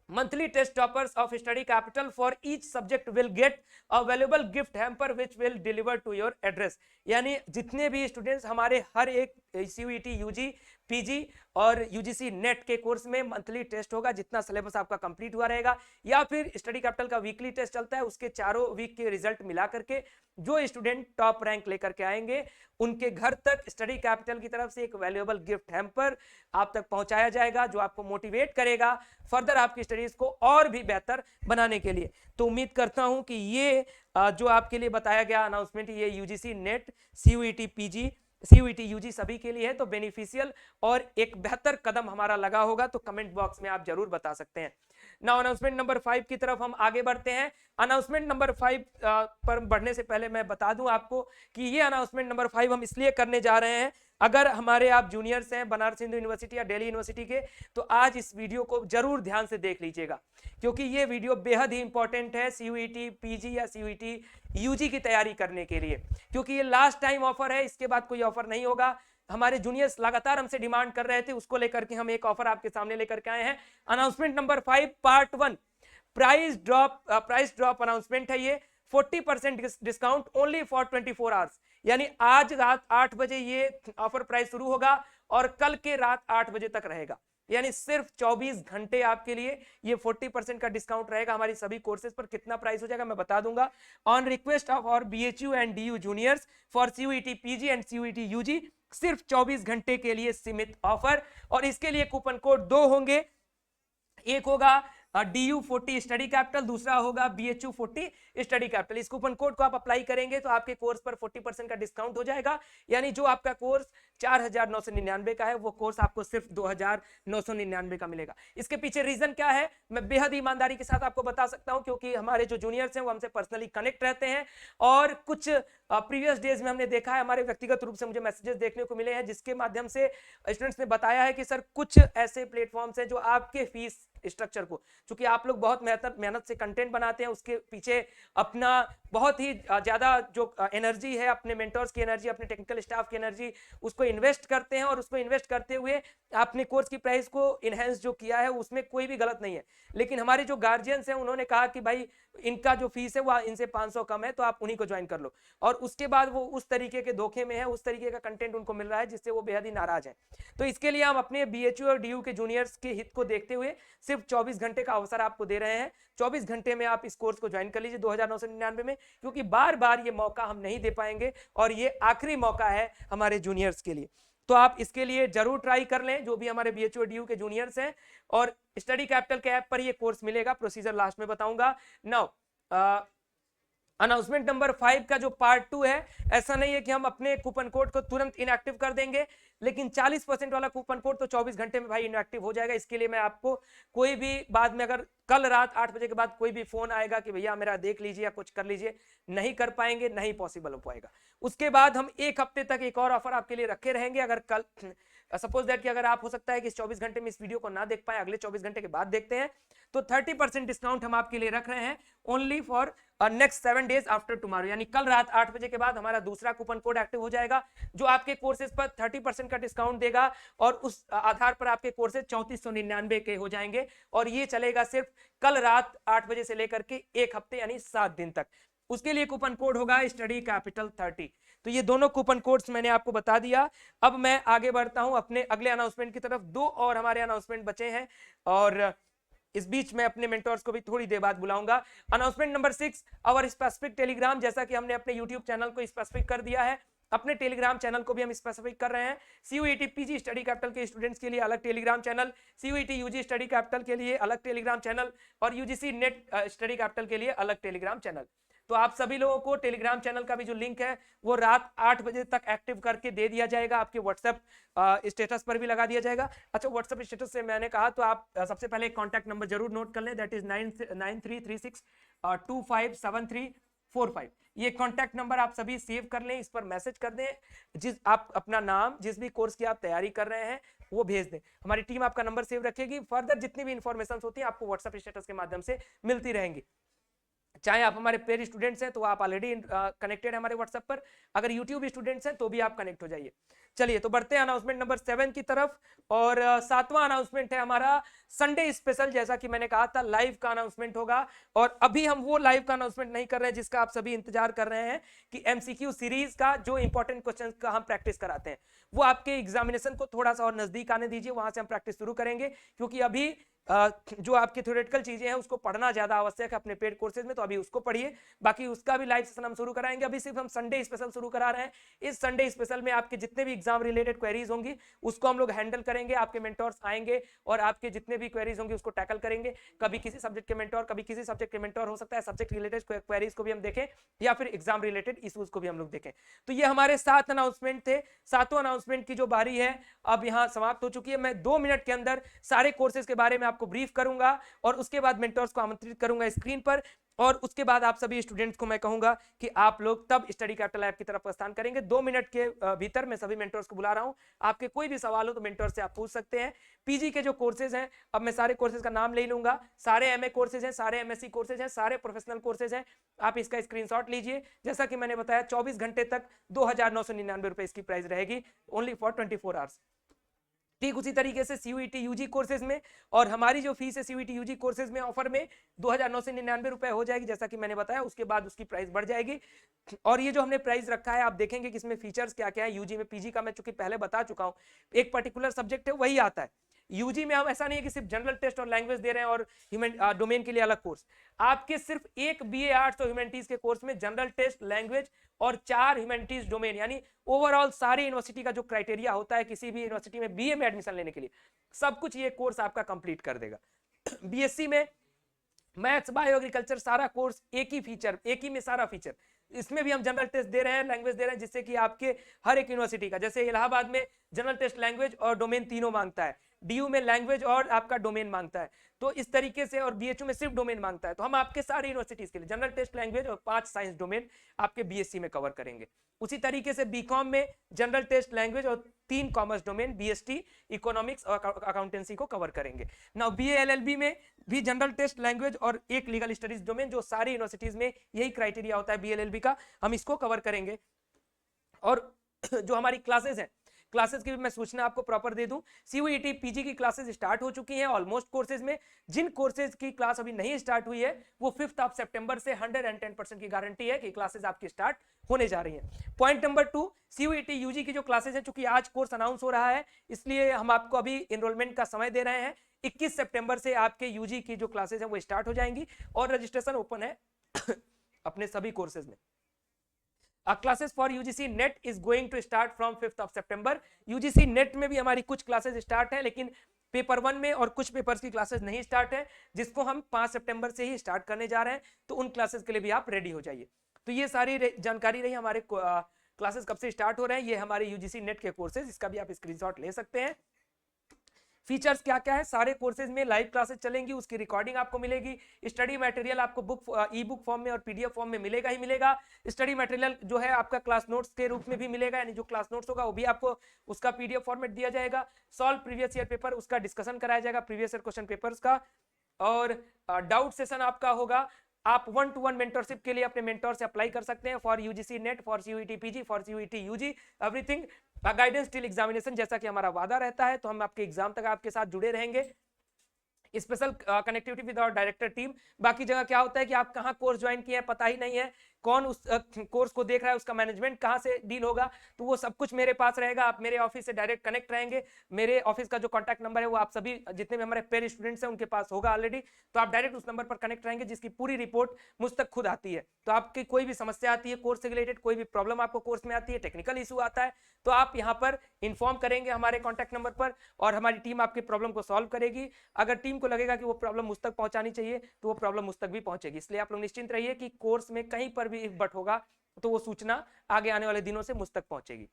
monthly test toppers of study capital for each subject will get a valuable gift hamper which will deliver to your address। यानी जितने भी स्टूडेंट्स हमारे हर एक CUET यूजी पीजी और यूजीसी नेट के कोर्स में मंथली टेस्ट होगा, जितना सिलेबस आपका कंप्लीट हुआ रहेगा, या फिर स्टडी कैपिटल का वीकली टेस्ट चलता है, उसके चारों वीक के रिजल्ट मिला करके जो स्टूडेंट टॉप रैंक लेकर के आएंगे उनके घर तक स्टडी कैपिटल की तरफ से एक वैल्यूएबल गिफ्ट हैम्पर आप तक पहुंचाया जाएगा, जो आपको मोटिवेट करेगा फर्दर आपकी स्टडीज को और भी बेहतर बनाने के लिए। तो उम्मीद करता हूं कि ये जो आपके लिए बताया गया अनाउंसमेंट, ये UGC NET, CUET PG, CUET UG सभी के लिए है, तो बेनिफिशियल और एक बेहतर कदम हमारा लगा होगा तो कमेंट बॉक्स में आप जरूर बता सकते हैं। नाउ अनाउंसमेंट नंबर 5 की तरफ हम आगे बढ़ते हैं। अनाउंसमेंट नंबर 5 पर बढ़ने से पहले मैं बता दूं आपको कि ये अनाउंसमेंट नंबर 5 हम इसलिए करने जा रहे हैं, अगर हमारे आप जूनियर्स हैं बनारस हिंदू यूनिवर्सिटी या दिल्ली यूनिवर्सिटी के, तो आज इस वीडियो को जरूर ध्यान से देख लीजिएगा, क्योंकि ये वीडियो बेहद ही इंपॉर्टेंट है CUET पीजी या CUET यूजी की तैयारी करने के लिए, क्योंकि ये लास्ट टाइम ऑफर है, इसके बाद कोई ऑफर नहीं होगा। हमारे जूनियर्स लगातार हमसे डिमांड कर रहे थे, उसको लेकर के हम एक ऑफर आपके सामने लेकर के आए हैं। Announcement number 5 part 1 price drop announcement है ये। 40% डिस्काउंट ओनली फॉर 24 आवर्स, यानी आज रात 8 बजे ये ऑफर प्राइस शुरू होगा और कल के रात 8 बजे तक रहेगा, यानी सिर्फ 24 घंटे आपके लिए ये 40% का डिस्काउंट रहेगा। हमारी सभी कोर्सेज पर कितना प्राइस हो जाएगा मैं बता दूंगा। On request of our BHU and DU juniors for CUET PG and CUET UG, सिर्फ 24 घंटे के लिए सीमित ऑफर, और इसके लिए कूपन कोड 2 होंगे, एक होगा DU 40 स्टडी कैपिटल, दूसरा होगा BHU 40 स्टडी कैपिटल। इस कूपन कोड को आप अप्लाई करेंगे तो आपके कोर्स पर 40% का डिस्काउंट हो जाएगा, यानी जो आपका कोर्स 4,999 का है वो कोर्स आपको सिर्फ 2,999 का मिलेगा। इसके पीछे रीजन क्या है मैं बेहद ईमानदारी के साथ आपको बता सकता हूं, क्योंकि हमारे जो जूनियर्स हैं वो हमसे पर्सनली कनेक्ट रहते हैं, और कुछ प्रीवियस डेज में हमने देखा है, हमारे व्यक्तिगत रूप से मुझे मैसेजेस देखने को मिले हैं जिसके माध्यम से स्टूडेंट्स ने बताया है कि सर कुछ ऐसे प्लेटफॉर्म्स हैं जो आपके फीस स्ट्रक्चर को, क्योंकि आप लोग बहुत मेहनत से कंटेंट बनाते हैं, उसके पीछे अपना बहुत ही ज्यादा जो एनर्जी है, अपने मेंटर्स की एनर्जी, अपने टेक्निकल स्टाफ की एनर्जी, उसको इन्वेस्ट करते हैं, और उसको इन्वेस्ट करते हुए आपने कोर्स की प्राइस को इनहेंस जो किया है उसमें कोई भी गलत नहीं है। लेकिन हमारे जो गार्जियंस हैं उन्होंने कहा कि भाई इनका जो फीस है वह इनसे 500 कम है, तो आप उन्हीं को ज्वाइन कर लो, और उसके बाद वो उस तरीके के धोखे में है, उस तरीके का कंटेंट उनको मिल रहा है जिससे वो बेहद ही नाराज है। तो इसके लिए हम अपने BHU और DU के जूनियर्स के हित को देखते हुए सिर्फ 24 घंटे का अवसर आपको दे रहे हैं। 24 घंटे में आप इस कोर्स को ज्वाइन कर लीजिए 2,999 में, क्योंकि बार बार ये मौका हम नहीं दे पाएंगे और ये आखिरी मौका है हमारे जूनियर्स के लिए। तो आप इसके लिए जरूर ट्राई कर लें, जो भी हमारे BHU और DU के जूनियर्स हैं, और स्टडी कैपिटल के ऐप पर ये कोर्स मिलेगा, प्रोसीजर लास्ट में बताऊंगा। नाउ अनाउंसमेंट नंबर 5 का जो पार्ट 2 है, ऐसा नहीं है कि हम अपने कूपन कोड को तुरंत इनएक्टिव कर देंगे, लेकिन 40% वाला कूपन कोड तो 24 घंटे में भाई इनएक्टिव हो जाएगा। इसके लिए मैं आपको कोई भी बाद में अगर कल रात 8 बजे के बाद कोई भी फोन आएगा कि भैया मेरा देख लीजिए या कुछ कर लीजिए, नहीं कर पाएंगे, नहीं पॉसिबल हो पाएगा। उसके बाद हम एक हफ्ते तक एक और ऑफर आपके लिए रखे रहेंगे। अगर कल सपोज दैट कि अगर आप हो सकता है कि इस 24 घंटे में इस वीडियो को ना देख पाए, अगले 24 घंटे के बाद देखते हैं, तो 30% डिस्काउंट हम आपके लिए रख रहे हैं only for next 7 days after tomorrow, यानी कल रात 8 बजे के बाद हमारा दूसरा कूपन कोड एक्टिव हो जाएगा, जो आपके कोर्सेज पर 30% का डिस्काउंट देगा, और उस आधार पर आपके कोर्सेज 3499 के हो जाएंगे, और ये चलेगा सिर्फ कल रात 8 बजे से लेकर के एक हफ्ते यानी 7 दिन तक। उसके लिए कूपन कोड होगा स्टडी कैपिटल 30। तो ये दोनों कूपन कोड्स मैंने आपको बता दिया। अब मैं आगे बढ़ता हूं अपने अगले अनाउंसमेंट की तरफ। 2 और हमारे अनाउंसमेंट बचे हैं, और इस बीच में अपने मेंटर्स को भी थोड़ी देर बाद बुलाऊंगा। अनाउंसमेंट नंबर 6 और स्पेसिफिक टेलीग्राम, जैसा कि हमने अपने यूट्यूब चैनल को स्पेसिफिक कर दिया है, अपने टेलीग्राम चैनल को भी हम स्पेसिफिक कर रहे हैं। CUET पीजी स्टडी कैपिटल के स्टूडेंट्स के लिए अलग Telegram channel, CUET UG study capital के लिए अलग टेलीग्राम चैनल, और UGC नेट स्टडी कैपिटल के लिए अलग टेलीग्राम चैनल। तो आप सभी लोगों को टेलीग्राम चैनल का भी जो लिंक है वो रात 8 बजे तक एक्टिव करके दे दिया जाएगा, आपके व्हाट्सएप स्टेटस पर भी लगा दिया जाएगा। अच्छा, व्हाट्सएप स्टेटस से मैंने कहा तो आप सबसे पहले कॉन्टैक्ट नंबर जरूर नोट कर लें, दैट इज 93362573 45। ये कॉन्टैक्ट नंबर आप सभी सेव कर लें, इस पर मैसेज कर दें, जिस आप अपना नाम जिस भी कोर्स की आप तैयारी कर रहे हैं वो भेज दें, हमारी टीम आपका नंबर सेव रखेगी। फर्दर जितनी भी इंफॉर्मेशन होती है आपको व्हाट्सएप स्टेटस के माध्यम से मिलती रहेंगी। चाहे आप हमारे पेड स्टूडेंट्स हैं तो आप ऑलरेडी कनेक्टेड है हमारे व्हाट्सएप पर, अगर यूट्यूब स्टूडेंट्स हैं तो भी आप कनेक्ट हो जाइए। चलिए तो बढ़ते हैं अनाउंसमेंट नंबर 7 की तरफ, और 7वां अनाउंसमेंट है हमारा संडे स्पेशल। जैसा कि मैंने कहा था लाइव का अनाउंसमेंट होगा, और अभी हम वो लाइव का अनाउंसमेंट नहीं कर रहे हैं जिसका आप सभी इंतजार कर रहे हैं कि एमसीक्यू सीरीज का जो इंपॉर्टेंट क्वेश्चन का हम प्रैक्टिस कराते हैं वो आपके एग्जामिनेशन को थोड़ा सा और नजदीक आने दीजिए, वहां से हम प्रैक्टिस शुरू करेंगे। क्योंकि अभी जो आपकी थ्योरेटिकल चीजें हैं उसको पढ़ना ज्यादा आवश्यक है अपने पेड कोर्सेज में, तो अभी उसको पढ़िए, बाकी उसका भी लाइव सेशन हम शुरू कराएंगे। अभी सिर्फ हम संडे स्पेशल शुरू करा रहे हैं। इस संडे स्पेशल में आपके जितने भी एग्जाम रिलेटेड क्वेरीज होंगी उसको हम लोग हैंडल करेंगे, आपके मेंटोर्स आएंगे और आपके जितने भी क्वेरीज होंगी उसको टैकल करेंगे। कभी किसी सब्जेक्ट के मेंटोर, कभी किसी सब्जेक्ट के मेंटोर, हो सकता है सब्जेक्ट रिलेटेड क्वेरीज को भी हम देखें या फिर एग्जाम रिलेटेड इश्यूज को भी हम लोग देखें। तो ये हमारे 7 अनाउंसमेंट थे। 7वां अनाउंसमेंट की जो बारी है अब यहाँ समाप्त हो चुकी है। मैं 2 मिनट के अंदर सारे कोर्सेज के बारे में आपको ब्रीफ करूंगा और उसके बाद मेंटर्स को आमंत्रित करूंगा स्क्रीन पर, और उसके बाद आप सभी स्टूडेंट्स को मैं कहूंगा कि आप लोग तब स्टडी कैपिटल ऐप की तरफ प्रस्थान करेंगे। 2 मिनट के भीतर मैं सभी मेंटर्स को बुला रहा हूं। आपके कोई भी सवाल हो तो मेंटर से आप पूछ सकते हैं। पीजी के जो कोर्सेज हैं, अब मैं सारे कोर्सेज का नाम ले लूंगा। सारे एमए कोर्सेज हैं, सारे एमएससी कोर्सेज हैं, सारे प्रोफेशनल कोर्सेज हैं। आप इसका स्क्रीनशॉट लीजिए। जैसा कि मैंने बताया 24 घंटे तक 2999 रुपए इसकी प्राइस रहेगी, ओनली फॉर 24 आवर्स। ठीक उसी तरीके से सीयूईटी यूजी कोर्सेज में, और हमारी जो फीस है सीयूईटी यूजी कोर्सेज में ऑफर में 2999 रुपए हो जाएगी, जैसा कि मैंने बताया। उसके बाद उसकी प्राइस बढ़ जाएगी। और ये जो हमने प्राइस रखा है आप देखेंगे कि इसमें फीचर्स क्या क्या है। यूजी में, पीजी का मैं चूंकि पहले बता चुका हूं, एक पर्टिकुलर सब्जेक्ट है वही आता है। यूजी में हम ऐसा नहीं है कि सिर्फ जनरल टेस्ट और लैंग्वेज दे रहे हैं और ह्यूमन डोमेन के लिए अलग कोर्स। आपके सिर्फ एक बीए आर्ट्स और ह्यूमैनिटीज के कोर्स में जनरल टेस्ट, लैंग्वेज और 4 ह्यूमैनिटीज डोमेन, यानी ओवरऑल सारी यूनिवर्सिटी का जो क्राइटेरिया होता है किसी भी यूनिवर्सिटी में बीए में एडमिशन लेने के लिए, सब कुछ ये कोर्स आपका कंप्लीट कर देगा। बीएससी में मैथ्स, बायो, एग्रीकल्चर, सारा कोर्स एक ही फीचर, एक ही में सारा फीचर। इसमें भी हम जनरल टेस्ट दे रहे हैं, लैंग्वेज दे रहे हैं, जिससे कि आपके हर एक यूनिवर्सिटी का, जैसे इलाहाबाद में जनरल टेस्ट, लैंग्वेज और डोमेन तीनों मांगता है, डीयू में लैंग्वेज और आपका डोमेन मांगता है, तो इस तरीके से, और बीएचयू में सिर्फ डोमेन मांगता है। तो हम आपके सारे यूनिवर्सिटीज के लिए जनरल टेस्ट, लैंग्वेज और 5 साइंस डोमेन आपके बीएससी में कवर करेंगे। उसी तरीके से बीकॉम में जनरल टेस्ट, लैंग्वेज और 3 कॉमर्स डोमेन, बीएसटी, इकोनॉमिक्स और अकाउंटेंसी को कवर करेंगे। नाउ बीए एलएलबी में भी जनरल टेस्ट, लैंग्वेज और एक लीगल स्टडीज डोमेन, जो सारी यूनिवर्सिटीज में यही क्राइटेरिया होता है बीए एलएलबी का, हम इसको कवर करेंगे। और जो हमारी क्लासेस हैं, क्लासेस की भी मैं सूचना आपको प्रॉपर दे दूं। सीयूईटी पीजी की क्लासेस स्टार्ट हो चुकी हैं ऑलमोस्ट कोर्सेज में। जिन कोर्सेज की क्लास अभी नहीं स्टार्ट हुई है वो 5 सितंबर से 110% की गारंटी है कि क्लासेस आपकी स्टार्ट होने जा रही हैं। पॉइंट नंबर 2, सीयूईटी यूजी की जो क्लासेस है, चूंकि आज कोर्स अनाउंस हो रहा है इसलिए हम आपको अभी एनरोलमेंट का समय दे रहे हैं। 21 सितंबर से आपके यूजी की जो क्लासेस हैं वो स्टार्ट हो जाएंगी और रजिस्ट्रेशन ओपन है अपने सभी कोर्सेज में। Classes for UGC NET is going to start from 5 September. UGC NET में भी हमारी कुछ क्लासेस स्टार्ट है, लेकिन पेपर 1 में और कुछ पेपर्स की क्लासेस नहीं स्टार्ट है, जिसको हम 5 सितंबर से ही स्टार्ट करने जा रहे हैं। तो उन क्लासेस के लिए भी आप रेडी हो जाइए। तो ये सारी जानकारी रही हमारे क्लासेस कब से स्टार्ट हो रहे हैं। ये हमारे यूजीसी नेट के कोर्सेज, इसका भी आप स्क्रीनशॉट ले सकते हैं। फीचर्स क्या क्या है, सारे कोर्सेज में लाइव क्लासेस चलेंगी, उसकी रिकॉर्डिंग आपको मिलेगी। स्टडी मटेरियल आपको बुक, ई बुक फॉर्म में और पीडीएफ फॉर्म में मिलेगा ही मिलेगा। स्टडी मटेरियल जो है आपका क्लास नोट्स के रूप में भी मिलेगा, यानी जो क्लास नोट्स होगा वो भी आपको उसका पीडीएफ फॉर्मेट दिया जाएगा। सॉल्व प्रीवियस ईयर पेपर, उसका डिस्कशन कराया जाएगा प्रीवियस ईयर क्वेश्चन पेपर्स का, और डाउट सेशन आपका होगा। आप 1-to-1 मेंटरशिप के लिए अपने मेंटोर से अप्लाई कर सकते हैं for UGC NET, for CUET PG, for CUET UG, everything guidance till examination. जैसा कि हमारा वादा रहता है, तो हम आपके एग्जाम तक आपके साथ जुड़े रहेंगे। Special connectivity with our director team. बाकी जगह क्या होता है कि आप कहाँ कोर्स ज्वाइन किए हैं पता ही नहीं है, कौन उस कोर्स को देख रहा है, उसका मैनेजमेंट कहाँ से डील होगा, तो वो सब कुछ मेरे पास रहेगा। आप मेरे ऑफिस से डायरेक्ट कनेक्ट रहेंगे। मेरे ऑफिस का जो कॉन्टैक्ट नंबर है वो आप सभी जितने भी हमारे पेड स्टूडेंट्स हैं उनके पास होगा ऑलरेडी, तो आप डायरेक्ट उस नंबर पर कनेक्ट रहेंगे, जिसकी पूरी रिपोर्ट मुझ तक खुद आती है। तो आपकी कोई भी समस्या आती है कोर्स से रिलेटेड, कोई भी प्रॉब्लम आपको कोर्स में आती है, टेक्निकल इशू आता है, तो आप यहाँ पर इन्फॉर्म करेंगे हमारे कॉन्टैक्ट नंबर पर, और हमारी टीम आपकी प्रॉब्लम को सॉल्व करेगी। अगर टीम को लगेगा कि वो प्रॉब्लम मुझ तक पहुंचानी चाहिए तो वो प्रॉब्लम मुझ तक भी पहुंचेगी। इसलिए आप लोग निश्चिंत रहिए कि कोर्स में कहीं पर भी इफ बट होगा तो वो सूचना आगे आने वाले दिनों से मुझ तक पहुंचेगी।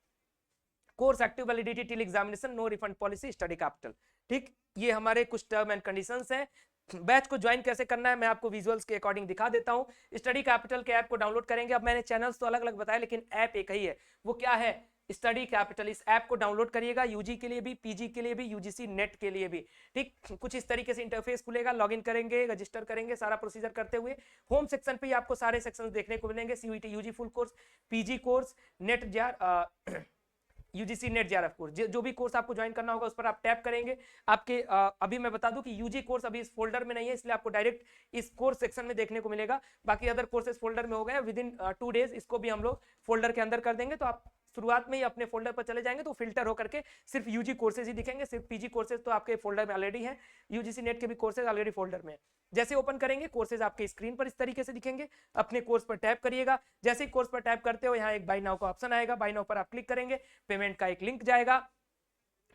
Course active validity till examination, no refund policy, Study Capital. ठीक, ये हमारे कुछ टर्म एंड कंडीशंस हैं। बैच को ज्वाइन कैसे करना है मैं आपको विजुअल्स के अकॉर्डिंग दिखा देता हूं। स्टडी कैपिटल के ऐप को डाउनलोड करेंगे। अब मैंने चैनल्स तो अलग अलग बताए लेकिन ऐप एक ही है, वो क्या है, स्टडी कैपिटल। इस ऐप को डाउनलोड करिएगा, यूजी के लिए भी, पीजी के लिए भी, यूजीसी नेट के लिए भी। ठीक, कुछ इस तरीके से इंटरफेस खुलेगा, लॉगिन करेंगे, रजिस्टर करेंगे, सारा प्रोसीजर करते हुए होम सेक्शन पे आपको सारे सेक्शंस देखने को मिलेंगे। CUET UG full course, PG course, NET जार, यूजीसी नेट जेआरएफ कोर्स, जो भी कोर्स आपको ज्वाइन करना होगा उस पर आप टैप करेंगे। आपके अभी मैं बता दूं कि यूजी कोर्स अभी इस फोल्डर में नहीं है, इसलिए आपको डायरेक्ट इस कोर्स सेक्शन में देखने को मिलेगा। बाकी अदर कोर्सेज फोल्डर में हो गए, विद इन 2 डेज इसको भी हम लोग फोल्डर के अंदर कर देंगे। तो आप शुरुआत में ही अपने फोल्डर पर चले जाएंगे तो फिल्टर होकर के सिर्फ यूजी कोर्सेज ही दिखेंगे। सिर्फ पीजी कोर्सेज तो आपके फोल्डर में ऑलरेडी है, यूजीसी नेट के भी कोर्सेज ऑलरेडी फोल्डर में है। जैसे ओपन करेंगे कोर्सेज आपके स्क्रीन पर इस तरीके से दिखेंगे। अपने कोर्स पर टैप करिएगा, जैसे ही कोर्स पर टैप करते हो यहाँ एक बाय नाउ का ऑप्शन आएगा, बाय नाउ पर आप क्लिक करेंगे, पेमेंट का एक लिंक जाएगा।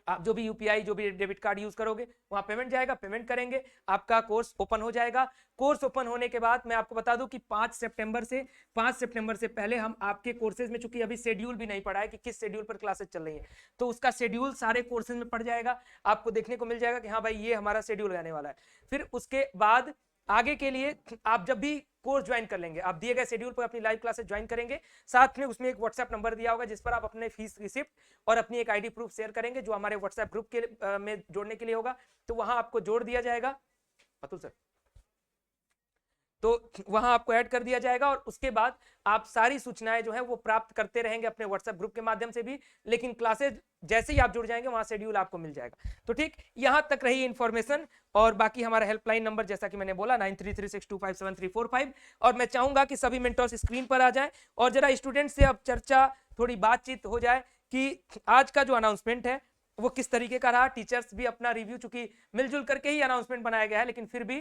आप जो भी यूपीआई, जो भी डेबिट कार्ड यूज करोगे वहां पेमेंट जाएगा, पेमेंट करेंगे, आपका कोर्स ओपन हो जाएगा। कोर्स ओपन होने के बाद मैं आपको बता दूं कि 5 सितंबर से पहले हम आपके कोर्सेज में, चूंकि अभी शेड्यूल भी नहीं पड़ा है कि किस शेड्यूल पर क्लासेस चल रही है, तो उसका शेड्यूल सारे कोर्सेज में पड़ जाएगा, आपको देखने को मिल जाएगा कि हाँ भाई ये हमारा शेड्यूल रहने वाला है। फिर उसके बाद आगे के लिए आप जब भी कोर्स ज्वाइन कर लेंगे, आप दिए गए शेड्यूल पर अपनी लाइव क्लासेस ज्वाइन करेंगे, साथ में उसमें एक व्हाट्सएप नंबर दिया होगा जिस पर आप अपने फीस रिसिप्ट और अपनी एक आईडी प्रूफ शेयर करेंगे, जो हमारे व्हाट्सएप ग्रुप के में जोड़ने के लिए होगा। तो वहां आपको जोड़ दिया जाएगा, अतुल सर, तो वहां आपको ऐड कर दिया जाएगा और उसके बाद आप सारी सूचनाएं जो है वो प्राप्त करते रहेंगे अपने व्हाट्सएप ग्रुप के माध्यम से भी। लेकिन क्लासेज जैसे ही आप जुड़ जाएंगे वहां शेड्यूल आपको मिल जाएगा। तो ठीक, यहां तक रही इंफॉर्मेशन। और बाकी हमारा हेल्पलाइन नंबर जैसा कि मैंने बोला 9336257345। और मैं चाहूंगा कि सभी मेंटर्स स्क्रीन पर आ जाएं और जरा स्टूडेंट से अब चर्चा, थोड़ी बातचीत हो जाए कि आज का जो अनाउंसमेंट है वो किस तरीके का रहा। टीचर्स भी अपना रिव्यू, चूंकि मिलजुल करके ही अनाउंसमेंट बनाया गया है, लेकिन फिर भी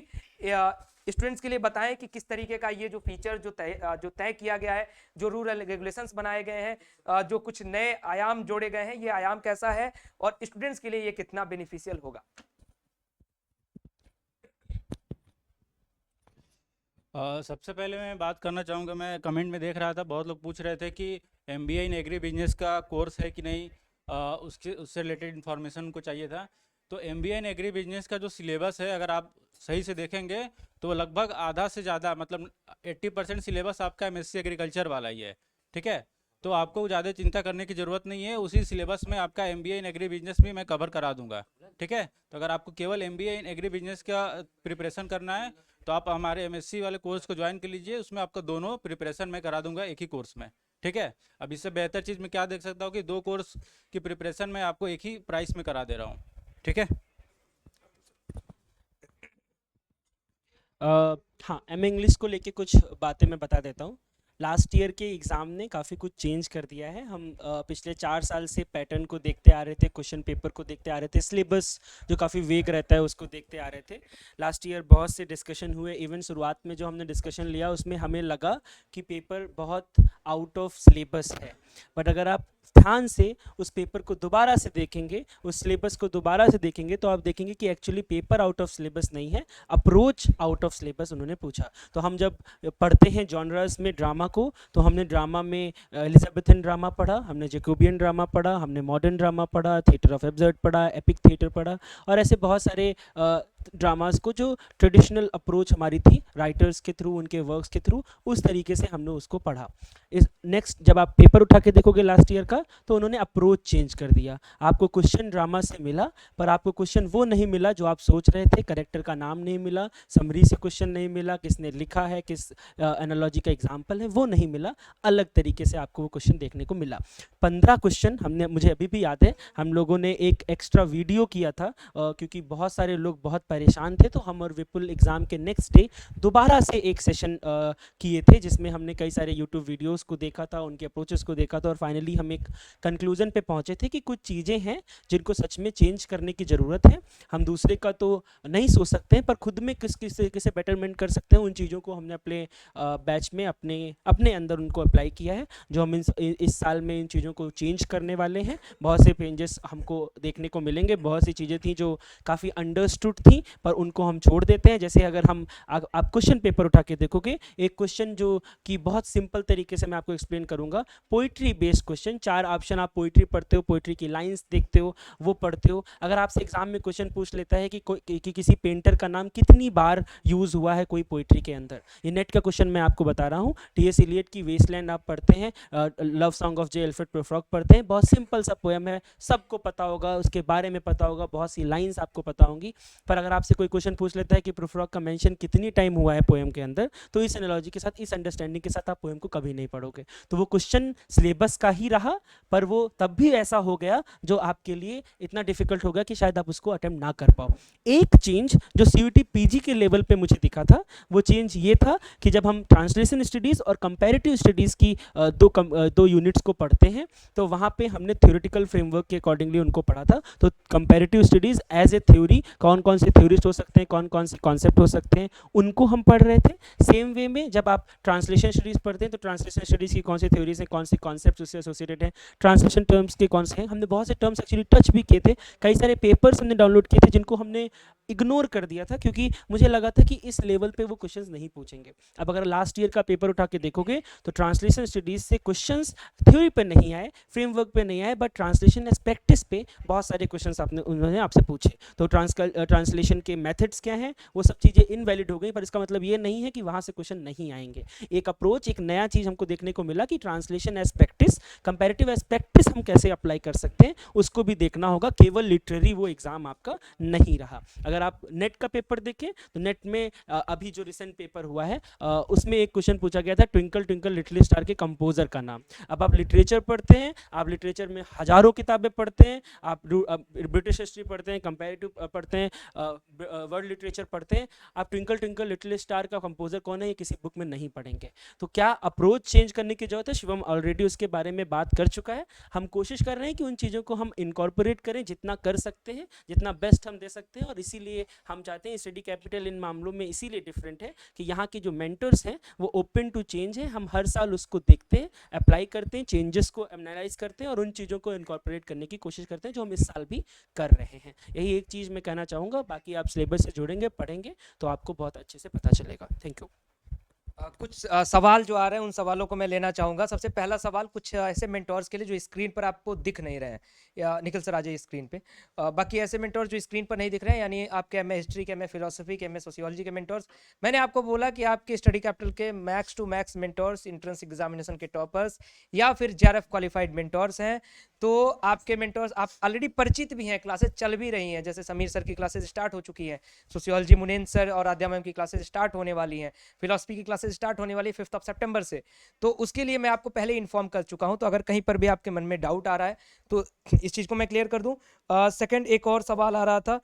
स्टूडेंट्स के लिए बताएं कि किस तरीके का ये जो फीचर जो तय किया गया है, जो रूल रेगुलेशंस बनाए गए हैं, जो कुछ नए आयाम जोड़े गए हैं, ये आयाम कैसा है और स्टूडेंट्स के लिए ये कितना बेनिफिशियल होगा। सबसे पहले मैं बात करना चाहूँगा, मैं कमेंट में देख रहा था बहुत लोग पूछ रहे थे कि MBA इन एग्री बिजनेस का कोर्स है कि नहीं, उससे रिलेटेड इन्फॉर्मेशन को चाहिए था। तो MBA इन एग्री बिजनेस का जो सिलेबस है, अगर आप सही से देखेंगे तो लगभग आधा से ज़्यादा, मतलब 80% सिलेबस आपका MSc एग्रीकल्चर वाला ही है। ठीक है, तो आपको ज़्यादा चिंता करने की ज़रूरत नहीं है। उसी सिलेबस में आपका MBA इन एग्री बिजनेस भी मैं कवर करा दूंगा। ठीक है, तो अगर आपको केवल MBA इन एग्री बिजनेस का प्रिपरेशन करना है तो आप हमारे MSc वाले कोर्स को ज्वाइन कर लीजिए, उसमें आपका दोनों प्रिपरेशन मैं करा दूंगा एक ही कोर्स में। ठीक है, अब इससे बेहतर चीज़ मैं क्या देख सकता हूँ कि 2 कोर्स की प्रिपरेशन मैं आपको एक ही प्राइस में करा दे रहा हूँ। ठीक है, हाँ, MA इंग्लिश को लेके कुछ बातें मैं बता देता हूँ। लास्ट ईयर के एग्ज़ाम ने काफ़ी कुछ चेंज कर दिया है। हम पिछले 4 साल से पैटर्न को देखते आ रहे थे, क्वेश्चन पेपर को देखते आ रहे थे, सिलेबस जो काफ़ी वेग रहता है उसको देखते आ रहे थे। लास्ट ईयर बहुत से डिस्कशन हुए, इवन शुरुआत में जो हमने डिस्कशन लिया उसमें हमें लगा कि पेपर बहुत आउट ऑफ सिलेबस है। बट अगर आप ध्यान से उस पेपर को दोबारा से देखेंगे, उस सिलेबस को दोबारा से देखेंगे, तो आप देखेंगे कि actually paper out of syllabus नहीं है, अप्रोच आउट ऑफ सिलेबस उन्होंने पूछा। तो हम जब पढ़ते हैं जॉनर्स में ड्रामा को, तो हमने ड्रामा में एलिजाबेथन ड्रामा पढ़ा, हमने जैकोबियन ड्रामा पढ़ा, हमने मॉडर्न ड्रामा पढ़ा, थिएटर ऑफ एब्सर्ड पढ़ा, एपिक थिएटर पढ़ा, और ऐसे बहुत सारे ड्रामास को जो ट्रेडिशनल अप्रोच हमारी थी राइटर्स के थ्रू, उनके वर्क्स के थ्रू, उस तरीके से हमने उसको पढ़ा। इस नेक्स्ट जब आप पेपर उठा के देखोगे लास्ट ईयर का, तो उन्होंने अप्रोच चेंज कर दिया। आपको क्वेश्चन ड्रामा से मिला, पर आपको क्वेश्चन वो नहीं मिला जो आप सोच रहे थे। कैरेक्टर का नाम नहीं मिला, समरी से क्वेश्चन नहीं मिला, किसने लिखा है, किस एनालॉजी का एग्जाम्पल है, वो नहीं मिला। अलग तरीके से आपको वो क्वेश्चन देखने को मिला। 15 क्वेश्चन हमने, मुझे अभी भी याद है, हम लोगों ने एक एक्स्ट्रा वीडियो किया था क्योंकि बहुत सारे लोग बहुत परेशान थे, तो हम और विपुल एग्ज़ाम के नेक्स्ट डे दोबारा से एक सेशन किए थे जिसमें हमने कई सारे यूट्यूब वीडियोस को देखा था, उनके अप्रोचेस को देखा था, और फाइनली हम एक कंक्लूजन पे पहुंचे थे कि कुछ चीज़ें हैं जिनको सच में चेंज करने की ज़रूरत है। हम दूसरे का तो नहीं सोच सकते हैं, पर खुद में किस तरीके से बेटरमेंट कर सकते हैं, उन चीज़ों को हमने अपने बैच में अपने अंदर उनको अप्लाई किया है। जो हम इस साल में इन चीज़ों को चेंज करने वाले हैं। बहुत से चेंजेस हमको देखने को मिलेंगे। बहुत सी चीज़ें थी जो काफ़ी अंडरस्टूड थी, पर उनको हम छोड़ देते हैं। जैसे अगर हम आप क्वेश्चन पेपर उठा के देखोगे, एक क्वेश्चन जो कि बहुत सिंपल तरीके से मैं आपको एक्सप्लेन करूंगा, पोइट्री बेस्ड क्वेश्चन, 4 ऑप्शन, आप पोइट्री पढ़ते हो, पोइट्री की लाइंस देखते हो, वो पढ़ते हो। अगर आपसे एग्जाम में क्वेश्चन पूछ लेता है कि किसी पेंटर का नाम कितनी बार यूज हुआ है कोई पोइट्री के अंदर, ये नेट का क्वेश्चन मैं आपको बता रहा हूँ। टी.एस. इलियट की वेस्टलैंड आप पढ़ते हैं, love song of J Alfred प्रोफ्रॉक पढ़ते हैं, बहुत सिंपल सा पोएम है, सबको पता होगा, उसके बारे में पता होगा, बहुत सी लाइंस आपको पता होंगी। पर अगर आपसे कोई क्वेश्चन पूछ लेता है कि प्रोफ्रॉक का मेंशन कितनी टाइम हुआ है पोएम के अंदर, तो इस एनालॉजी के साथ, इस अंडरस्टैंडिंग के साथ आप पोएम को कभी नहीं पढ़ोगे। तो वो क्वेश्चन सिलेबस का ही रहा, पर वो तब भी ऐसा हो गया जो आपके लिए इतना डिफिकल्ट हो गया कि शायद आप उसको अटेम्प्ट ना कर पाओ। एक चेंज जो सीयूटी पीजी के लेवल पे मुझे दिखा था, वो चेंज ये था कि जब हम ट्रांसलेशन स्टडीज़ और कंपैरेटिव स्टडीज़ की दो यूनिट्स को पढ़ते हैं, तो वहाँ पे हमने थ्योरेटिकल फ्रेमवर्क के अकॉर्डिंगली उनको पढ़ा था। तो comparative studies as a theory, कौन कौन से थ्योरिस्ट हो सकते हैं, कौन कौन से कॉन्सेप्ट हो सकते हैं, उनको हम पढ़ रहे थे। सेम वे में जब आप ट्रांसलेशन स्टडीज़ पढ़ते हैं, तो ट्रांसलेशन स्टडीज़ की कौन सी थ्योरीज हैं, कौन से कॉन्सेप्ट उससे एसोसिएटेड हैं, ट्रांसलेशन टर्म्स के कौन से हैं, हमने बहुत से टर्म्स एक्चुअली टच भी किए थे। कई सारे पेपर्स हमने डाउनलोड किए थे जिनको हमने इग्नोर कर दिया था, क्योंकि मुझे लगा था कि इस लेवल पे वो क्वेश्चंस नहीं पूछेंगे। अब अगर लास्ट ईयर का पेपर उठा के देखोगे, तो ट्रांसलेशन स्टडीज़ से क्वेश्चंस थ्योरी पे नहीं आए, फ्रेमवर्क पे नहीं आए, बट ट्रांसलेशन एज प्रैक्टिस पे बहुत सारे क्वेश्चंस उन्होंने आपसे पूछे। तो ट्रांसलेशन के मेथड्स क्या हैं, वो सब चीज़ें इनवैलिड हो गई, पर इसका मतलब ये नहीं है कि वहाँ से क्वेश्चन नहीं आएंगे। एक अप्रोच, एक नया चीज़ हमको देखने को मिला कि translation as practice, comparative as practice हम कैसे अप्लाई कर सकते हैं, उसको भी देखना होगा। केवल लिटरेरी वो एग्जाम आपका नहीं रहा। अगर आप नेट का पेपर देखें, तो नेट में अभी जो रिसेंट पेपर हुआ है, उसमें एक क्वेश्चन पूछा गया था, ट्विंकल ट्विंकल लिटिल स्टार के कंपोजर का नाम। अब आप लिटरेचर पढ़ते हैं, आप लिटरेचर में हजारों किताबें पढ़ते हैं, आप ब्रिटिश हिस्ट्री पढ़ते हैं, कंपैरेटिव पढ़ते हैं, वर्ल्ड लिटरेचर पढ़ते हैं, आप ट्विंकल ट्विंकल लिटिल स्टार का कंपोजर कौन है ये किसी बुक में नहीं पढ़ेंगे। तो क्या अप्रोच चेंज करने की जरूरत है? शिवम ऑलरेडी उसके बारे में बात कर चुका है। हम कोशिश कर रहे हैं कि उन चीज़ों को हम इनकॉर्पोरेट करें, जितना कर सकते हैं, जितना बेस्ट हम दे सकते हैं। और इसीलिए हम चाहते हैं स्टडी कैपिटल इन मामलों में इसीलिए डिफरेंट है कि यहाँ की जो मेंटर्स हैं वो ओपन टू चेंज है। हम हर साल उसको देखते हैं, अप्लाई करते हैं, चेंजेस को एनालाइज करते हैं और उन चीज़ों को इनकॉर्पोरेट करने की कोशिश करते हैं जो हम इस साल भी कर रहे हैं। यही एक चीज़ मैं कहना चाहूँगा। बाकी आप सिलेबस से जुड़ेंगे, पढ़ेंगे, तो आपको बहुत अच्छे से पता चलेगा। Thank you. कुछ सवाल जो आ रहे हैं उन सवालों को मैं लेना चाहूँगा। सबसे पहला सवाल कुछ ऐसे मेंटोर्स के लिए जो स्क्रीन पर आपको दिख नहीं रहे हैं, या निखिल सर आ जाइए स्क्रीन पे। बाकी ऐसे मेंटोर्स जो स्क्रीन पर नहीं दिख रहे हैं, यानी आपके एमए हिस्ट्री के, एमए फिलोसफी के, एमए सोशियोलॉजी के मेंटोर्स। मैंने आपको बोला कि आपके स्टडी कैपिटल के max to max mentors entrance examination के टॉपर्स या फिर जेआरएफ क्वालिफाइड मेंटोर्स हैं। तो आपके मेंटोर्स आप ऑलरेडी परिचित भी हैं, क्लासेस चल भी रही हैं। जैसे समीर सर की क्लासेस स्टार्ट हो चुकी हैं, सोशियोलॉजी मुनेन सर और आद्या मैम की क्लासेस स्टार्ट होने वाली हैं, फिलोसफी की क्लासेस स्टार्ट होने वाली है 5 सितंबर से। तो उसके लिए मैं आपको पहले इन्फॉर्म कर चुका हूं। तो अगर कहीं पर भी आपके मन में डाउट आ रहा है तो इस चीज़ को मैं क्लियर कर दूं। सेकंड एक और सवाल आ रहा था,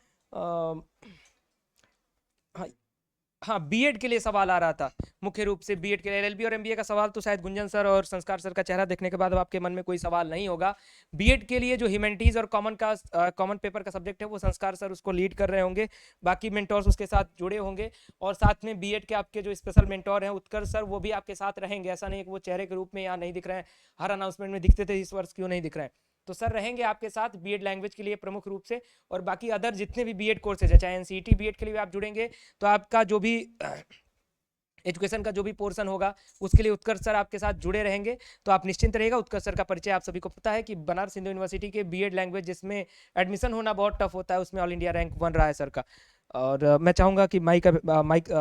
हाँ बीएड के लिए सवाल आ रहा था, मुख्य रूप से बीएड के लिए। एलएलबी और एमबीए का सवाल तो शायद गुंजन सर और संस्कार सर का चेहरा देखने के बाद अब आपके मन में कोई सवाल नहीं होगा। बीएड के लिए जो ह्यूमैनिटीज और कॉमन पेपर का सब्जेक्ट है वो संस्कार सर उसको लीड कर रहे होंगे, बाकी मेंटोर्स उसके साथ जुड़े होंगे। और साथ में बीएड के आपके जो स्पेशल मेंटोर हैं उत्कर्ष सर, वो भी आपके साथ रहेंगे। ऐसा नहीं है कि वो चेहरे के रूप में यहाँ नहीं दिख रहे हैं, हर अनाउंसमेंट में दिखते थे, इस वर्ष क्यों नहीं दिख रहे हैं। तो सर रहेंगे आपके साथ बीएड लैंग्वेज के लिए प्रमुख रूप से। और बाकी अदर जितने भी बीएड कोर्सेज है, चाहे एनसीईटी बीएड के लिए भी आप जुड़ेंगे, तो आपका जो भी एजुकेशन का जो भी पोर्शन होगा उसके लिए उत्कर्ष सर आपके साथ जुड़े रहेंगे। तो आप निश्चिंत रहेगा। उत्कर्ष सर का परिचय आप सभी को पता है कि बनारस हिंदू यूनिवर्सिटी के बीएड लैंग्वेज जिसमें एडमिशन होना बहुत टफ होता है, उसमें ऑल इंडिया रैंक 1 रहा है सर का। और मैं चाहूँगा कि माइक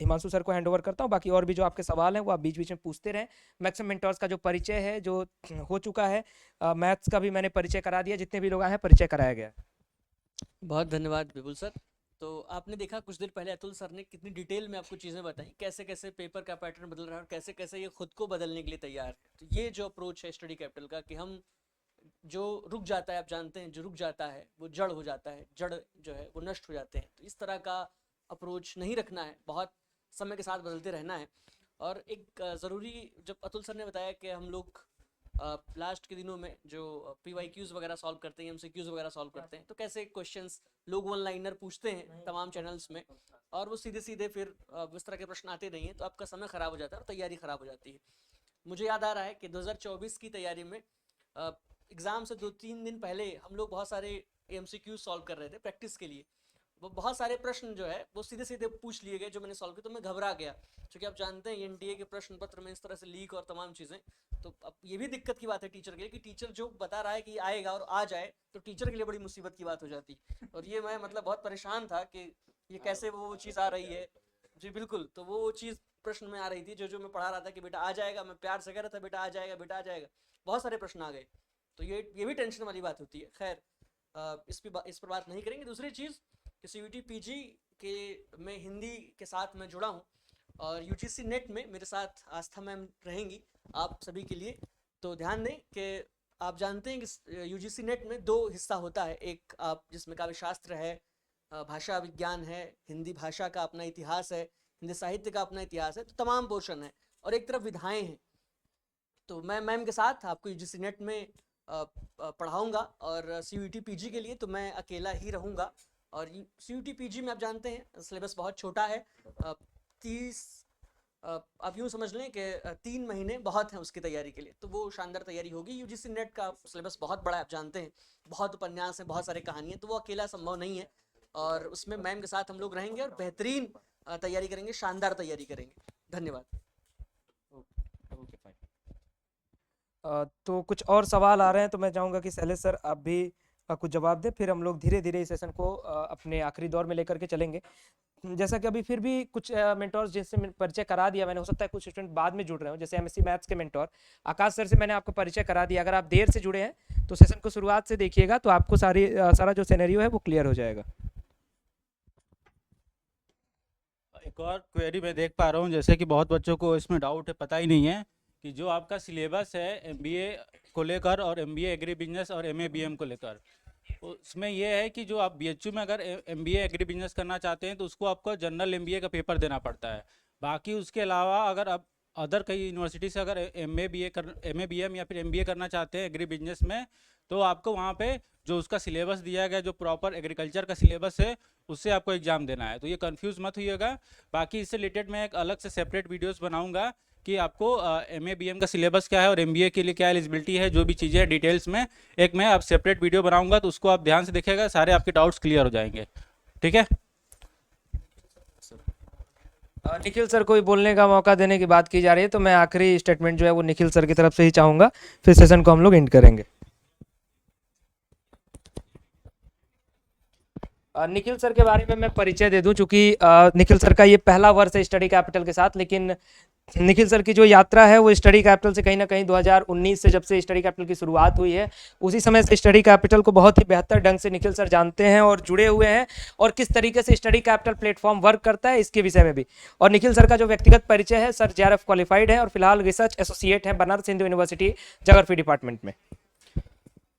हिमांशु सर को हैंड ओवर करता हूँ। बाकी और भी जो आपके सवाल हैं वो आप बीच बीच में पूछते रहें। मैक्सिमम मेंटोर्स का जो परिचय है जो हो चुका है, मैथ्स का भी मैंने परिचय करा दिया, जितने भी लोग आए हैं परिचय कराया गया। बहुत धन्यवाद विपुल सर। तो आपने देखा कुछ देर पहले अतुल सर ने कितनी डिटेल में आपको चीज़ें बताई, कैसे कैसे पेपर का पैटर्न बदल रहा है और कैसे कैसे ये खुद को बदलने के लिए तैयार है। तो ये जो अप्रोच है स्टडी कैपिटल का कि हम जो रुक जाता है, आप जानते हैं जो रुक जाता है वो जड़ हो जाता है, जड़ जो है वो नष्ट हो जाते हैं। तो इस तरह का अप्रोच नहीं रखना है, बहुत समय के साथ बदलते रहना है। और एक ज़रूरी, जब अतुल सर ने बताया कि हम लोग लास्ट के दिनों में जो PYQs वगैरह सॉल्व करते हैं, MCQs वगैरह सॉल्व करते हैं, तो कैसे क्वेश्चंस लोग वन लाइनर पूछते हैं तमाम चैनल्स में और वो सीधे सीधे फिर इस तरह के प्रश्न आते नहीं हैं, तो आपका समय ख़राब हो जाता है और तैयारी ख़राब हो जाती है। मुझे याद आ रहा है कि 2024 की तैयारी में एग्ज़ाम से 2-3 दिन पहले हम लोग बहुत सारे MCQs सॉल्व कर रहे थे प्रैक्टिस के लिए, वो बहुत सारे प्रश्न जो है वो सीधे सीधे पूछ लिए गए जो मैंने सॉल्व किए, तो मैं घबरा गया, क्योंकि आप जानते हैं एनडीए के प्रश्न पत्र में इस तरह से लीक और तमाम चीज़ें। तो अब ये भी दिक्कत की बात है टीचर के लिए कि टीचर जो बता रहा है कि आएगा और आ जाए, तो टीचर के लिए बड़ी मुसीबत की बात हो जाती। और ये मैं मतलब बहुत परेशान था कि ये कैसे वो चीज़ आ रही है। जी बिल्कुल, तो वो चीज़ प्रश्न में आ रही थी जो मैं पढ़ा रहा था कि बेटा आ जाएगा, मैं प्यार से कह रहा था बेटा आ जाएगा, बेटा आ जाएगा, बहुत सारे प्रश्न आ गए। तो ये भी टेंशन वाली बात होती है। खैर इस पर बात नहीं करेंगे। दूसरी चीज़ कि CUET PG के में हिंदी के साथ मैं जुड़ा हूँ और UGC नेट में मेरे साथ आस्था मैम रहेंगी आप सभी के लिए। तो ध्यान दें कि आप जानते हैं कि UGC नेट में 2 हिस्सा होता है, एक आप जिसमें काव्य शास्त्र है, भाषा विज्ञान है, हिंदी भाषा का अपना इतिहास है, हिंदी साहित्य का अपना इतिहास है, तो तमाम पोर्शन है, और एक तरफ विधाएं हैं। तो मैं मैम के साथ आपको UGC नेट में पढ़ाऊँगा और CUET PG के लिए तो मैं अकेला ही रहूँगा। और CUET PG में आप जानते हैं सिलेबस बहुत छोटा है, 30 आप यूँ समझ लें कि 3 महीने बहुत हैं उसकी तैयारी के लिए, तो वो शानदार तैयारी होगी। UGC नेट का सिलेबस बहुत बड़ा है, आप जानते हैं, बहुत उपन्यास हैं, बहुत सारे कहानियाँ, तो वो अकेला संभव नहीं है। और उसमें मैम के साथ हम लोग रहेंगे और बेहतरीन तैयारी करेंगे, शानदार तैयारी करेंगे। धन्यवाद। तो कुछ और सवाल आ रहे हैं, तो मैं चाहूँगा कि शैलेश सर आप भी कुछ जवाब दें, फिर हम लोग धीरे धीरे इस सेशन को अपने आखिरी दौर में लेकर के चलेंगे। जैसा कि अभी फिर भी कुछ मेंटोर्स जिनसे परिचय करा दिया मैंने, हो सकता है कुछ स्टूडेंट बाद में जुड़ रहे हो, जैसे MSc मैथ्स के मेंटोर आकाश सर से मैंने आपको परिचय करा दिया। अगर आप देर से जुड़े हैं तो सेशन को शुरुआत से देखिएगा, तो आपको सारा जो सिनेरियो है वो क्लियर हो जाएगा। एक और क्वेरी मैं देख पा रहा हूँ, जैसे कि बहुत बच्चों को इसमें डाउट है, पता ही नहीं है कि जो आपका सिलेबस है MBA को लेकर और MBA एग्री बिजनेस और MA BM को लेकर, उसमें यह है कि जो आप BHU में अगर MBA एग्री बिजनेस करना चाहते हैं तो उसको आपको जनरल MBA का पेपर देना पड़ता है। बाकी उसके अलावा अगर आप अदर कई यूनिवर्सिटी से अगर MA BM या फिर MBA करना चाहते हैं एग्री बिजनेस में, तो आपको वहाँ पे जो उसका सिलेबस दिया गया, जो प्रॉपर एग्रीकल्चर का सिलेबस है, उससे आपको एग्ज़ाम देना है। तो ये कंफ्यूज मत होइएगा। बाकी इससे रिलेटेड मैं एक अलग से सेपरेट वीडियोस बनाऊंगा कि आपको MA BM का सिलेबस क्या है और MBA के लिए क्या एलिजिबिलिटी है, जो भी चीज़ें हैं डिटेल्स में एक मैं आप सेपरेट वीडियो बनाऊंगा, तो उसको आप ध्यान से देखिएगा, सारे आपके डाउट्स क्लियर हो जाएंगे। ठीक है। निखिल सर को भी बोलने का मौका देने की बात की जा रही है, तो मैं आखिरी स्टेटमेंट जो है वो निखिल सर की तरफ से ही चाहूँगा, फिर सेशन को हम लोग एंड करेंगे। निखिल सर के बारे में मैं परिचय दे दूं, चूंकि निखिल सर का ये पहला वर्ष है स्टडी कैपिटल के साथ, लेकिन निखिल सर की जो यात्रा है वो स्टडी कैपिटल से कहीं ना कहीं 2019 से, जब से स्टडी कैपिटल की शुरुआत हुई है, उसी समय से स्टडी कैपिटल को बहुत ही बेहतर ढंग से निखिल सर जानते हैं और जुड़े हुए हैं, और किस तरीके से स्टडी कैपिटल प्लेटफॉर्म वर्क करता है इसके विषय में भी। और निखिल सर का जो व्यक्तिगत परिचय है, सर JRF क्वालिफाइड है और फिलहाल रिसर्च एसोसिएट है Banaras Hindu university geography department में।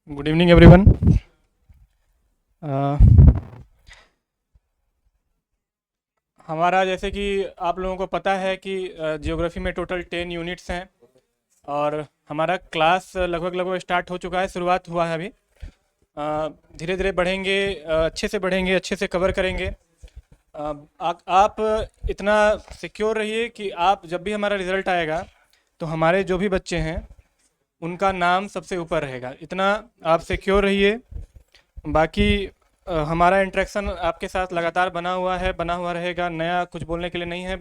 Good evening everyone. हमारा जैसे कि आप लोगों को पता है कि जियोग्राफी में टोटल 10 यूनिट्स हैं और हमारा क्लास लगभग स्टार्ट हो चुका है, शुरुआत हुआ है अभी। धीरे धीरे बढ़ेंगे, अच्छे से बढ़ेंगे, अच्छे से कवर करेंगे। आप इतना सिक्योर रहिए कि आप जब भी हमारा रिज़ल्ट आएगा तो हमारे जो भी बच्चे हैं उनका नाम सबसे ऊपर रहेगा, इतना आप सिक्योर रहिए। बाकी हमारा इंटरेक्शन आपके साथ लगातार बना हुआ है, बना हुआ रहेगा, नया कुछ बोलने के लिए नहीं है।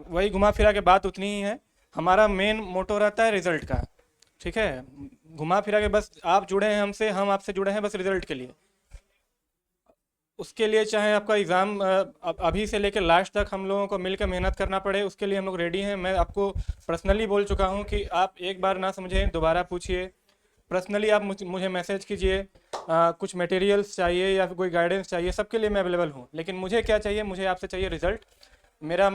वही घुमा फिरा के बात उतनी ही है। हमारा मेन मोटो रहता है रिज़ल्ट का, ठीक है। घुमा फिरा के बस आप जुड़े हैं हमसे, हम आपसे जुड़े हैं बस रिज़ल्ट के लिए। उसके लिए चाहे आपका एग्ज़ाम अभी से लेकर लास्ट तक हम लोगों को मिलकर मेहनत करना पड़े, उसके लिए हम लोग रेडी हैं। मैं आपको पर्सनली बोल चुका हूं कि आप एक बार ना समझें, दोबारा पूछिए, पर्सनली आप मुझे मैसेज कीजिए। कुछ मटेरियल्स चाहिए या फिर कोई गाइडेंस चाहिए, सबके लिए मैं अवेलेबल हूँ। लेकिन मुझे क्या चाहिए, मुझे आपसे चाहिए रिज़ल्ट। मेरा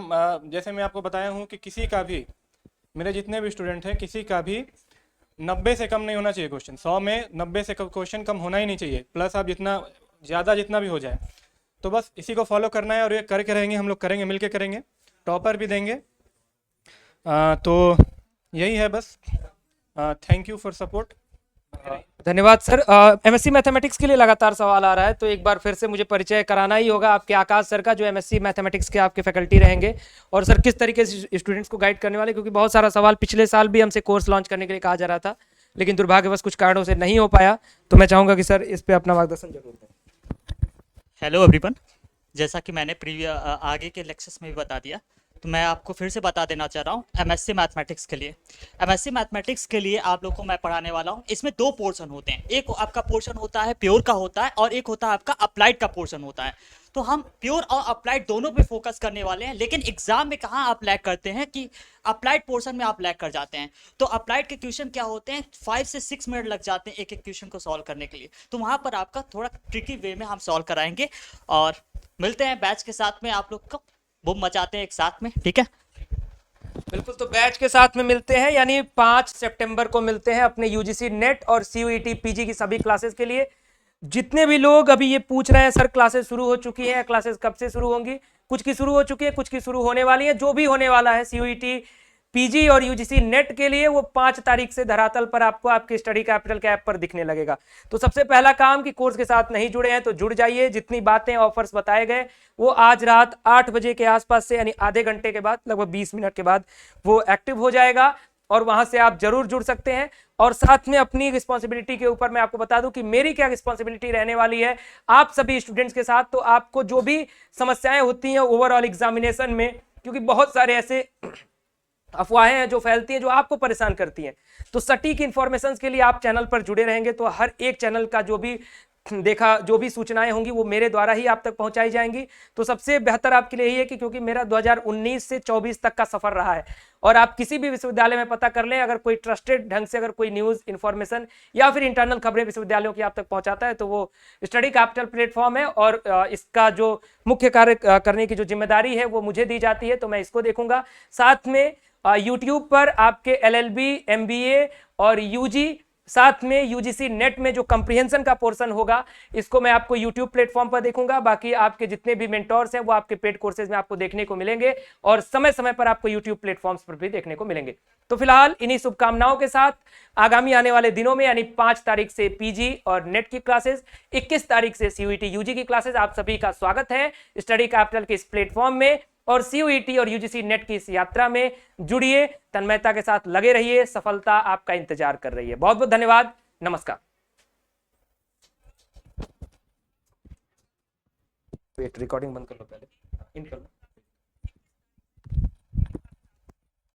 जैसे मैं आपको बताया हूँ कि किसी का भी, मेरे जितने भी स्टूडेंट हैं, किसी का भी 90 से कम नहीं होना चाहिए क्वेश्चन। 100 में 90 से क्वेश्चन कम होना ही नहीं चाहिए, प्लस आप जितना ज़्यादा जितना भी हो जाए। तो बस इसी को फॉलो करना है और ये करके रहेंगे, हम लोग करेंगे, मिल के करेंगे, टॉपर भी देंगे। तो यही है बस। Thank you for support. धन्यवाद सर। MSc मैथमेटिक्स के लिए लगातार सवाल आ रहा है, तो एक बार फिर से मुझे परिचय कराना ही होगा आपके आकाश सर का, जो MSc मैथमेटिक्स के आपके फैकल्टी रहेंगे, और सर किस तरीके से स्टूडेंट्स को गाइड करने वाले, क्योंकि बहुत सारा सवाल पिछले साल भी हमसे कोर्स लॉन्च करने के लिए कहा जा रहा था, लेकिन दुर्भाग्यवश कुछ कारणों से नहीं हो पाया। तो मैं चाहूँगा कि सर इस पर अपना मार्गदर्शन जरूर दें। हेलो एवरीवन, जैसा कि मैंने आगे के लेक्चर्स में भी बता दिया, तो मैं आपको फिर से बता देना चाह रहा हूँ एमएससी मैथमेटिक्स के लिए। एमएससी मैथमेटिक्स के लिए आप लोगों को मैं पढ़ाने वाला हूँ। इसमें दो पोर्शन होते हैं, एक आपका पोर्शन होता है प्योर का होता है और एक होता है आपका अप्लाइड का पोर्शन होता है। तो हम प्योर और अप्लाइड दोनों पे फोकस करने वाले हैं, लेकिन एग्जाम में कहाँ आप लैग करते हैं कि अप्लाइड पोर्शन में आप लैग कर जाते हैं। तो अप्लाइड के क्वेश्चन क्या होते हैं, 5 से 6 मिनट लग जाते हैं एक एक क्वेश्चन को सॉल्व करने के लिए। तो वहाँ पर आपका थोड़ा ट्रिकी वे में हम सॉल्व कराएंगे और मिलते हैं बैच के साथ में, आप लोग को बूम मचाते हैं एक साथ में, ठीक है? बिल्कुल, तो बैच के साथ में मिलते हैं, यानी 5 सितंबर को मिलते हैं अपने यूजीसी नेट और सीयूईटी पीजी की सभी क्लासेस के लिए। जितने भी लोग अभी ये पूछ रहे हैं सर क्लासेस शुरू हो चुकी हैं, क्लासेस कब से शुरू होंगी, कुछ की शुरू हो चुकी है, कुछ की शुरू होने वाली है। जो भी होने वाला है सीयूईटी पीजी और यूजीसी नेट के लिए, वो 5 तारीख से धरातल पर आपको आपके स्टडी कैपिटल के ऐप पर दिखने लगेगा। तो सबसे पहला काम कि कोर्स के साथ नहीं जुड़े हैं तो जुड़ जाइए। जितनी बातें ऑफर्स बताए गए वो आज रात 8 बजे के आसपास से, यानी आधे घंटे के बाद, लगभग 20 मिनट के बाद वो एक्टिव हो जाएगा और वहां से आप जरूर जुड़ सकते हैं। और साथ में अपनी रिस्पॉन्सिबिलिटी के ऊपर मैं आपको बता दूं कि मेरी क्या रिस्पॉन्सिबिलिटी रहने वाली है आप सभी स्टूडेंट्स के साथ। तो आपको जो भी समस्याएं होती हैं ओवरऑल एग्जामिनेशन में, क्योंकि बहुत सारे ऐसे अफवाहें हैं जो फैलती हैं जो आपको परेशान करती हैं, तो सटीक इंफॉर्मेशन के लिए आप चैनल पर जुड़े रहेंगे तो हर एक चैनल का जो भी सूचनाएं होंगी वो मेरे द्वारा ही आप तक पहुंचाई जाएंगी। तो सबसे बेहतर आपके लिए यही है कि क्योंकि मेरा 2019 से 24 तक का सफर रहा है और आप किसी भी विश्वविद्यालय में पता कर लें, अगर कोई ट्रस्टेड ढंग से अगर कोई न्यूज इंफॉर्मेशन या फिर इंटरनल खबरें विश्वविद्यालयों की आप तक पहुंचाता है तो वो स्टडी कैपिटल प्लेटफॉर्म है और इसका जो मुख्य कार्य करने की जो जिम्मेदारी है वो मुझे दी जाती है, तो मैं इसको देखूंगा। साथ में यूट्यूब पर आपके एलएलबी, एमबीए और यूजी, साथ में यूजीसी नेट में जो कंप्रीहेंशन का पोर्शन होगा इसको मैं आपको यूट्यूब प्लेटफॉर्म पर देखूंगा। बाकी आपके जितने भी मेंटोर्स हैं वो आपके पेड कोर्सेज में आपको देखने को मिलेंगे और समय समय पर आपको यूट्यूब प्लेटफॉर्म्स पर भी देखने को मिलेंगे। तो फिलहाल इन्हीं शुभकामनाओं के साथ आगामी आने वाले दिनों में, यानी 5 तारीख से पीजी और नेट की क्लासेस, 21 तारीख से सीयूईटी यूजी की क्लासेस, आप सभी का स्वागत है स्टडी कैपिटल के इस प्लेटफॉर्म में। और सीयूईटी और यूजीसी नेट की इस यात्रा में जुड़िए, तन्मयता के साथ लगे रहिए, सफलता आपका इंतजार कर रही है। बहुत बहुत धन्यवाद, नमस्कार। वेट, रिकॉर्डिंग बंद कर लो पहले, इन कर लो।